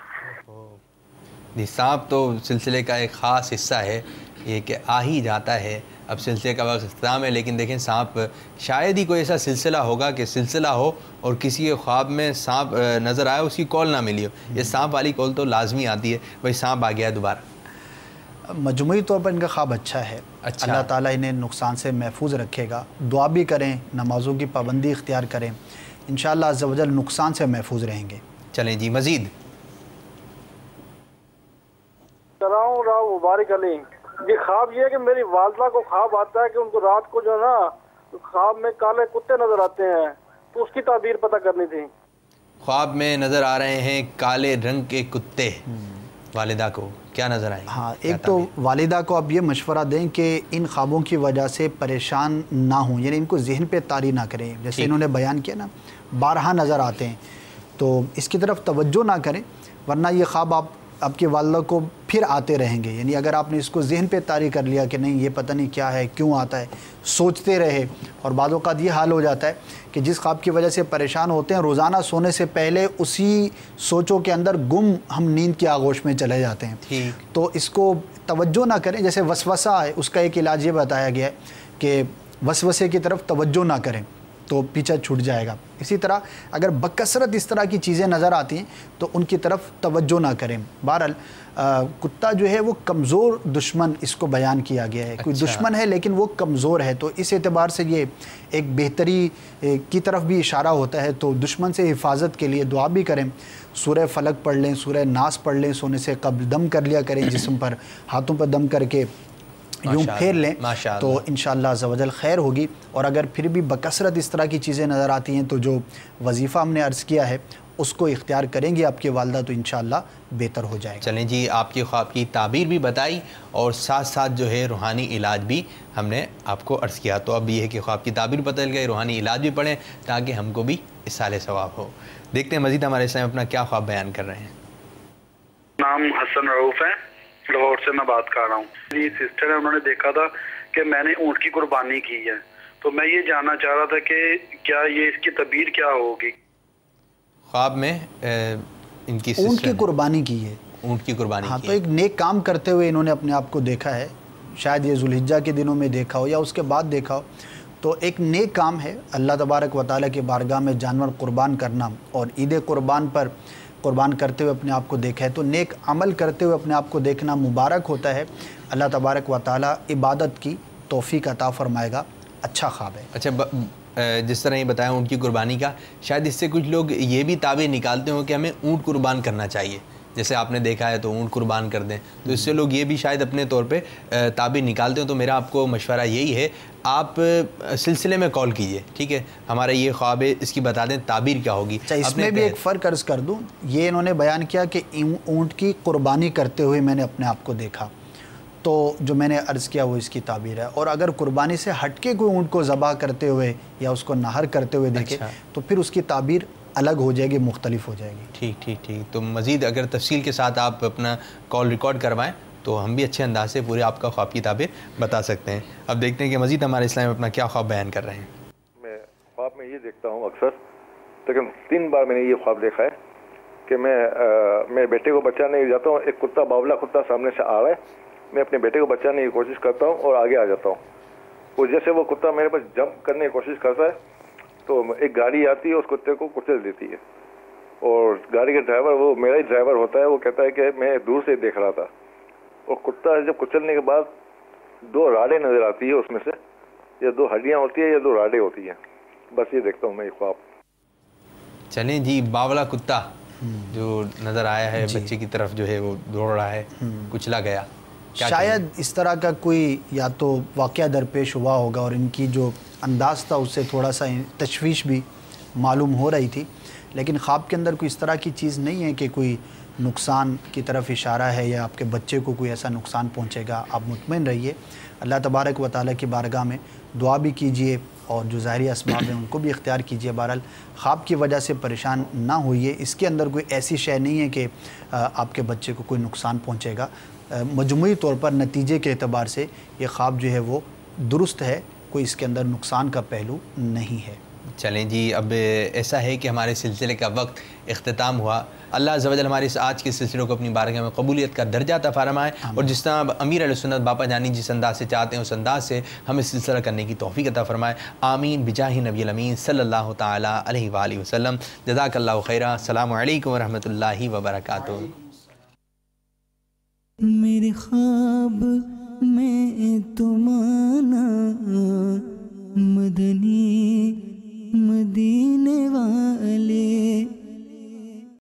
جی سانپ تو سلسلے کا ایک خاص حصہ ہے، یہ کہ آ ہی جاتا ہے۔ اب سلسلے کا وقت اختتام ہے، لیکن دیکھیں سانپ شاید ہی کوئی ایسا سلسلہ ہوگا کہ سلسلہ ہو اور کسی کے خواب میں سانپ نظر آئے، اس کی کال نہ ملی ہو۔ یہ سانپ والی کال تو لازمی آتی ہے، بھائی سانپ آ گیا دوبارہ۔ مجموعی طور پر ان کا خواب اچھا ہے، اللہ تعالیٰ انہیں نقصان سے محفوظ رکھے گا۔ دعا بھی کریں، نمازوں کی پابندی اختیار کریں، انشاءاللہ عز و جل نقصان سے محفوظ رہیں گے۔ چلیں جی مزید راؤ مبارک علی، یہ خواب یہ ہے کہ میری والدہ کو خواب آتا ہے کہ ان کو رات کو جو ہے نا خواب میں کالے کتے نظر آتے ہیں، تو اس کی تعبیر پتہ کرنی تھی۔ خواب میں نظر آ رہے ہیں کالے رنگ کے کتے، والدہ کو کیا نظر آئیں؟ ہاں، ایک تو والدہ کو آپ یہ مشورہ دیں کہ ان خوابوں کی وجہ سے پریشان نہ ہوں، یعنی ان کو ذہن پہ طاری نہ کریں، جیسے انہوں نے بیان کیا نا بارہا نظر آتے ہیں، تو اس کی طرف توجہ نہ کریں، ورنہ یہ خواب آپ کی والدہ کو پھر آتے رہیں گے۔ یعنی اگر آپ نے اس کو ذہن پہ طاری کر لیا کہ نہیں یہ پتہ نہیں کیا ہے، کیوں آتا ہے، سوچتے رہے، اور بعض اوقات یہ حال ہو جاتا ہے کہ جس خواب کی وجہ سے پریشان ہوتے ہیں روزانہ سونے سے پہلے اسی سوچوں کے اندر گم ہم نیند کی آغوش میں چلے جاتے ہیں، تو اس کو توجہ نہ کریں۔ جیسے وسوسہ ہے، اس کا ایک علاج یہ بتایا گیا ہے کہ وسوسے کی طرف توجہ نہ کریں تو پیچھا چھوٹ جائے گا۔ اسی طرح اگر بکثرت اس طرح کی چیزیں نظر آتی ہیں تو ان کی طرف توجہ نہ کریں۔ بہرحال کتا جو ہے وہ کمزور دشمن اس کو بیان کیا گیا ہے، کوئی دشمن ہے لیکن وہ کمزور ہے، تو اس اعتبار سے یہ ایک بہتری کی طرف بھی اشارہ ہوتا ہے۔ تو دشمن سے حفاظت کے لیے دعا بھی کریں، سورہ فلق پڑھ لیں، سورہ ناس پڑھ لیں، سونے سے قبل دم کر لیا کریں جسم پر، ہاتھوں پر دم کر کے یوں پھیر لیں تو انشاءاللہ عز و جل خیر ہوگی۔ اور اگر پھر بھی بکثرت اس طرح کی چیزیں نظر آتی ہیں تو جو وظیفہ ہم نے عرض کیا ہے اس کو اختیار کریں گی آپ کی والدہ تو انشاءاللہ بہتر ہو جائے گا۔ چلیں جی، آپ کے خواب کی تعبیر بھی بتائی اور ساتھ ساتھ جو ہے روحانی علاج بھی ہم نے آپ کو عرض کیا، تو اب یہ ہے کہ خواب کی تعبیر بدل گئی، روحانی علاج بھی پڑھیں تاکہ ہم کو بھی اصال ثواب ہو۔ دیکھتے ہیں مزید ہمارے اسلام اپنا کیا خواب بیان کر رہے ہیں۔ نام حسن رعوف ہے، لاہور سے میں بات کر رہا ہوں۔ میری سسٹر ہے، انہوں نے دیکھا تھا کہ میں نے اونٹ کی قربانی کی ہے، تو میں یہ جاننا چاہ رہا تھا کہ کیا یہ اس کی تعبیر کیا ہوگی؟ خواب میں ان کی اونٹ کی قربانی کی ہے، اونٹ کی قربانی ہاں، کی، تو ایک نیک کام کرتے ہوئے انہوں نے اپنے آپ کو دیکھا ہے، شاید یہ ذوالحجہ کے دنوں میں دیکھا ہو یا اس کے بعد دیکھا ہو، تو ایک نیک کام ہے اللہ تبارک و تعالیٰ کی بارگاہ میں جانور قربان کرنا، اور عید قربان پر قربان کرتے ہوئے اپنے آپ کو دیکھا ہے، تو نیک عمل کرتے ہوئے اپنے آپ کو دیکھنا مبارک ہوتا ہے، اللہ تبارک و تعالیٰ عبادت کی توفیق عطا فرمائے گا، اچھا خواب ہے۔ اچھا، جس طرح یہ بتایا اونٹ کی قربانی کا، شاید اس سے کچھ لوگ یہ بھی تعبیر نکالتے ہوں کہ ہمیں اونٹ قربان کرنا چاہیے، جیسے آپ نے دیکھا ہے تو اونٹ قربان کر دیں، تو اس سے لوگ یہ بھی شاید اپنے طور پہ تعبیر نکالتے ہیں۔ تو میرا آپ کو مشورہ یہی ہے، آپ سلسلے میں کال کیجئے، ٹھیک ہے، ہمارا یہ خواب ہے، اس کی بتا دیں تعبیر کیا ہوگی۔ اس میں بھی ایک فرق عرض کر دوں، یہ انہوں نے بیان کیا کہ اونٹ کی قربانی کرتے ہوئے میں نے اپنے آپ کو دیکھا، تو جو میں نے عرض کیا وہ اس کی تعبیر ہے، اور اگر قربانی سے ہٹ کے کوئی اونٹ کو ذبح کرتے ہوئے یا اس کو نہر کرتے ہوئے دیکھے تو پھر اس کی تعبیر الگ ہو جائے گی، مختلف ہو جائے گی۔ ٹھیک، تو مزید اگر تفصیل کے ساتھ آپ اپنا کال ریکارڈ کروائیں تو ہم بھی اچھے انداز سے پورے آپ کا خواب کی تعبیر بتا سکتے ہیں۔ اب دیکھتے ہیں کہ مزید ہمارے اسلام اپنا کیا خواب بیان کر رہے ہیں۔ میں خواب میں یہ دیکھتا ہوں اکثر، لیکن 3 بار میں نے یہ خواب دیکھا ہے کہ میں میرے بیٹے کو بچانے جاتا ہوں، ایک کتا باولا کتا سامنے سے آ رہا ہے، میں اپنے بیٹے کو بچانے کی کوشش کرتا ہوں اور آگے آ جاتا ہوں، اور جیسے وہ کتا میرے پاس جمپ کرنے کی کوشش کرتا ہے تو ایک گاڑی آتی ہے اس کتے کو کچل دیتی ہے، اور گاڑی کا ڈرائیور وہ میرا ہی ڈرائیور ہوتا ہے، وہ کہتا ہے کہ میں دور سے دیکھ رہا تھا، اور کتا جب کچلنے کے بعد 2 راڑیں نظر آتی ہے، اس میں سے یا 2 ہڈیاں ہوتی ہیں یا 2 راڑیں ہوتی ہیں، بس یہ دیکھتا ہوں میں یہ خواب۔ چلیں جی، باولا کتا جو نظر آیا ہے بچے کی طرف جو ہے وہ دوڑ رہا ہے، کچلا گیا، شاید اس طرح کا کوئی یا تو واقعہ درپیش ہوا ہوگا، اور ان کی جو انداز تھا اس سے تھوڑا سا تشویش بھی معلوم ہو رہی تھی، لیکن خواب کے اندر کوئی اس طرح کی چیز نہیں ہے کہ کوئی نقصان کی طرف اشارہ ہے یا آپ کے بچے کو کوئی ایسا نقصان پہنچے گا۔ آپ مطمئن رہیے، اللہ تبارک و تعالیٰ کی بارگاہ میں دعا بھی کیجئے اور جو ظاہری اسباب ہیں ان کو بھی اختیار کیجئے۔ بہرحال خواب کی وجہ سے پریشان نہ ہوئیے، اس کے اندر کوئی ایسی شے نہیں ہے کہ آپ کے بچے کو کوئی نقصان پہنچے گا، مجموعی طور پر نتیجے کے اعتبار سے یہ خواب جو ہے وہ درست ہے، کوئی اس کے اندر نقصان کا پہلو نہیں ہے۔ چلیں جی، اب ایسا ہے کہ ہمارے سلسلے کا وقت اختتام ہوا۔ اللہ عز و جل ہمارے اس آج کے سلسلے کو اپنی بارگاہ میں قبولیت کا درجہ عطا فرمائے، اور جس طرح امیر علیہ سنت باپا جانی جس انداز سے چاہتے ہیں اس انداز سے ہمیں سلسلہ کرنے کی توفیق عطا فرمائے۔ آمین بجاہ نبی الامین صلی اللہ تعالی علیہ وآلہ وسلم۔ جزاک اللہ خیرہ۔ السلام علیکم ورحمۃ اللہ وبرکاتہ۔ میرے خواب میں تم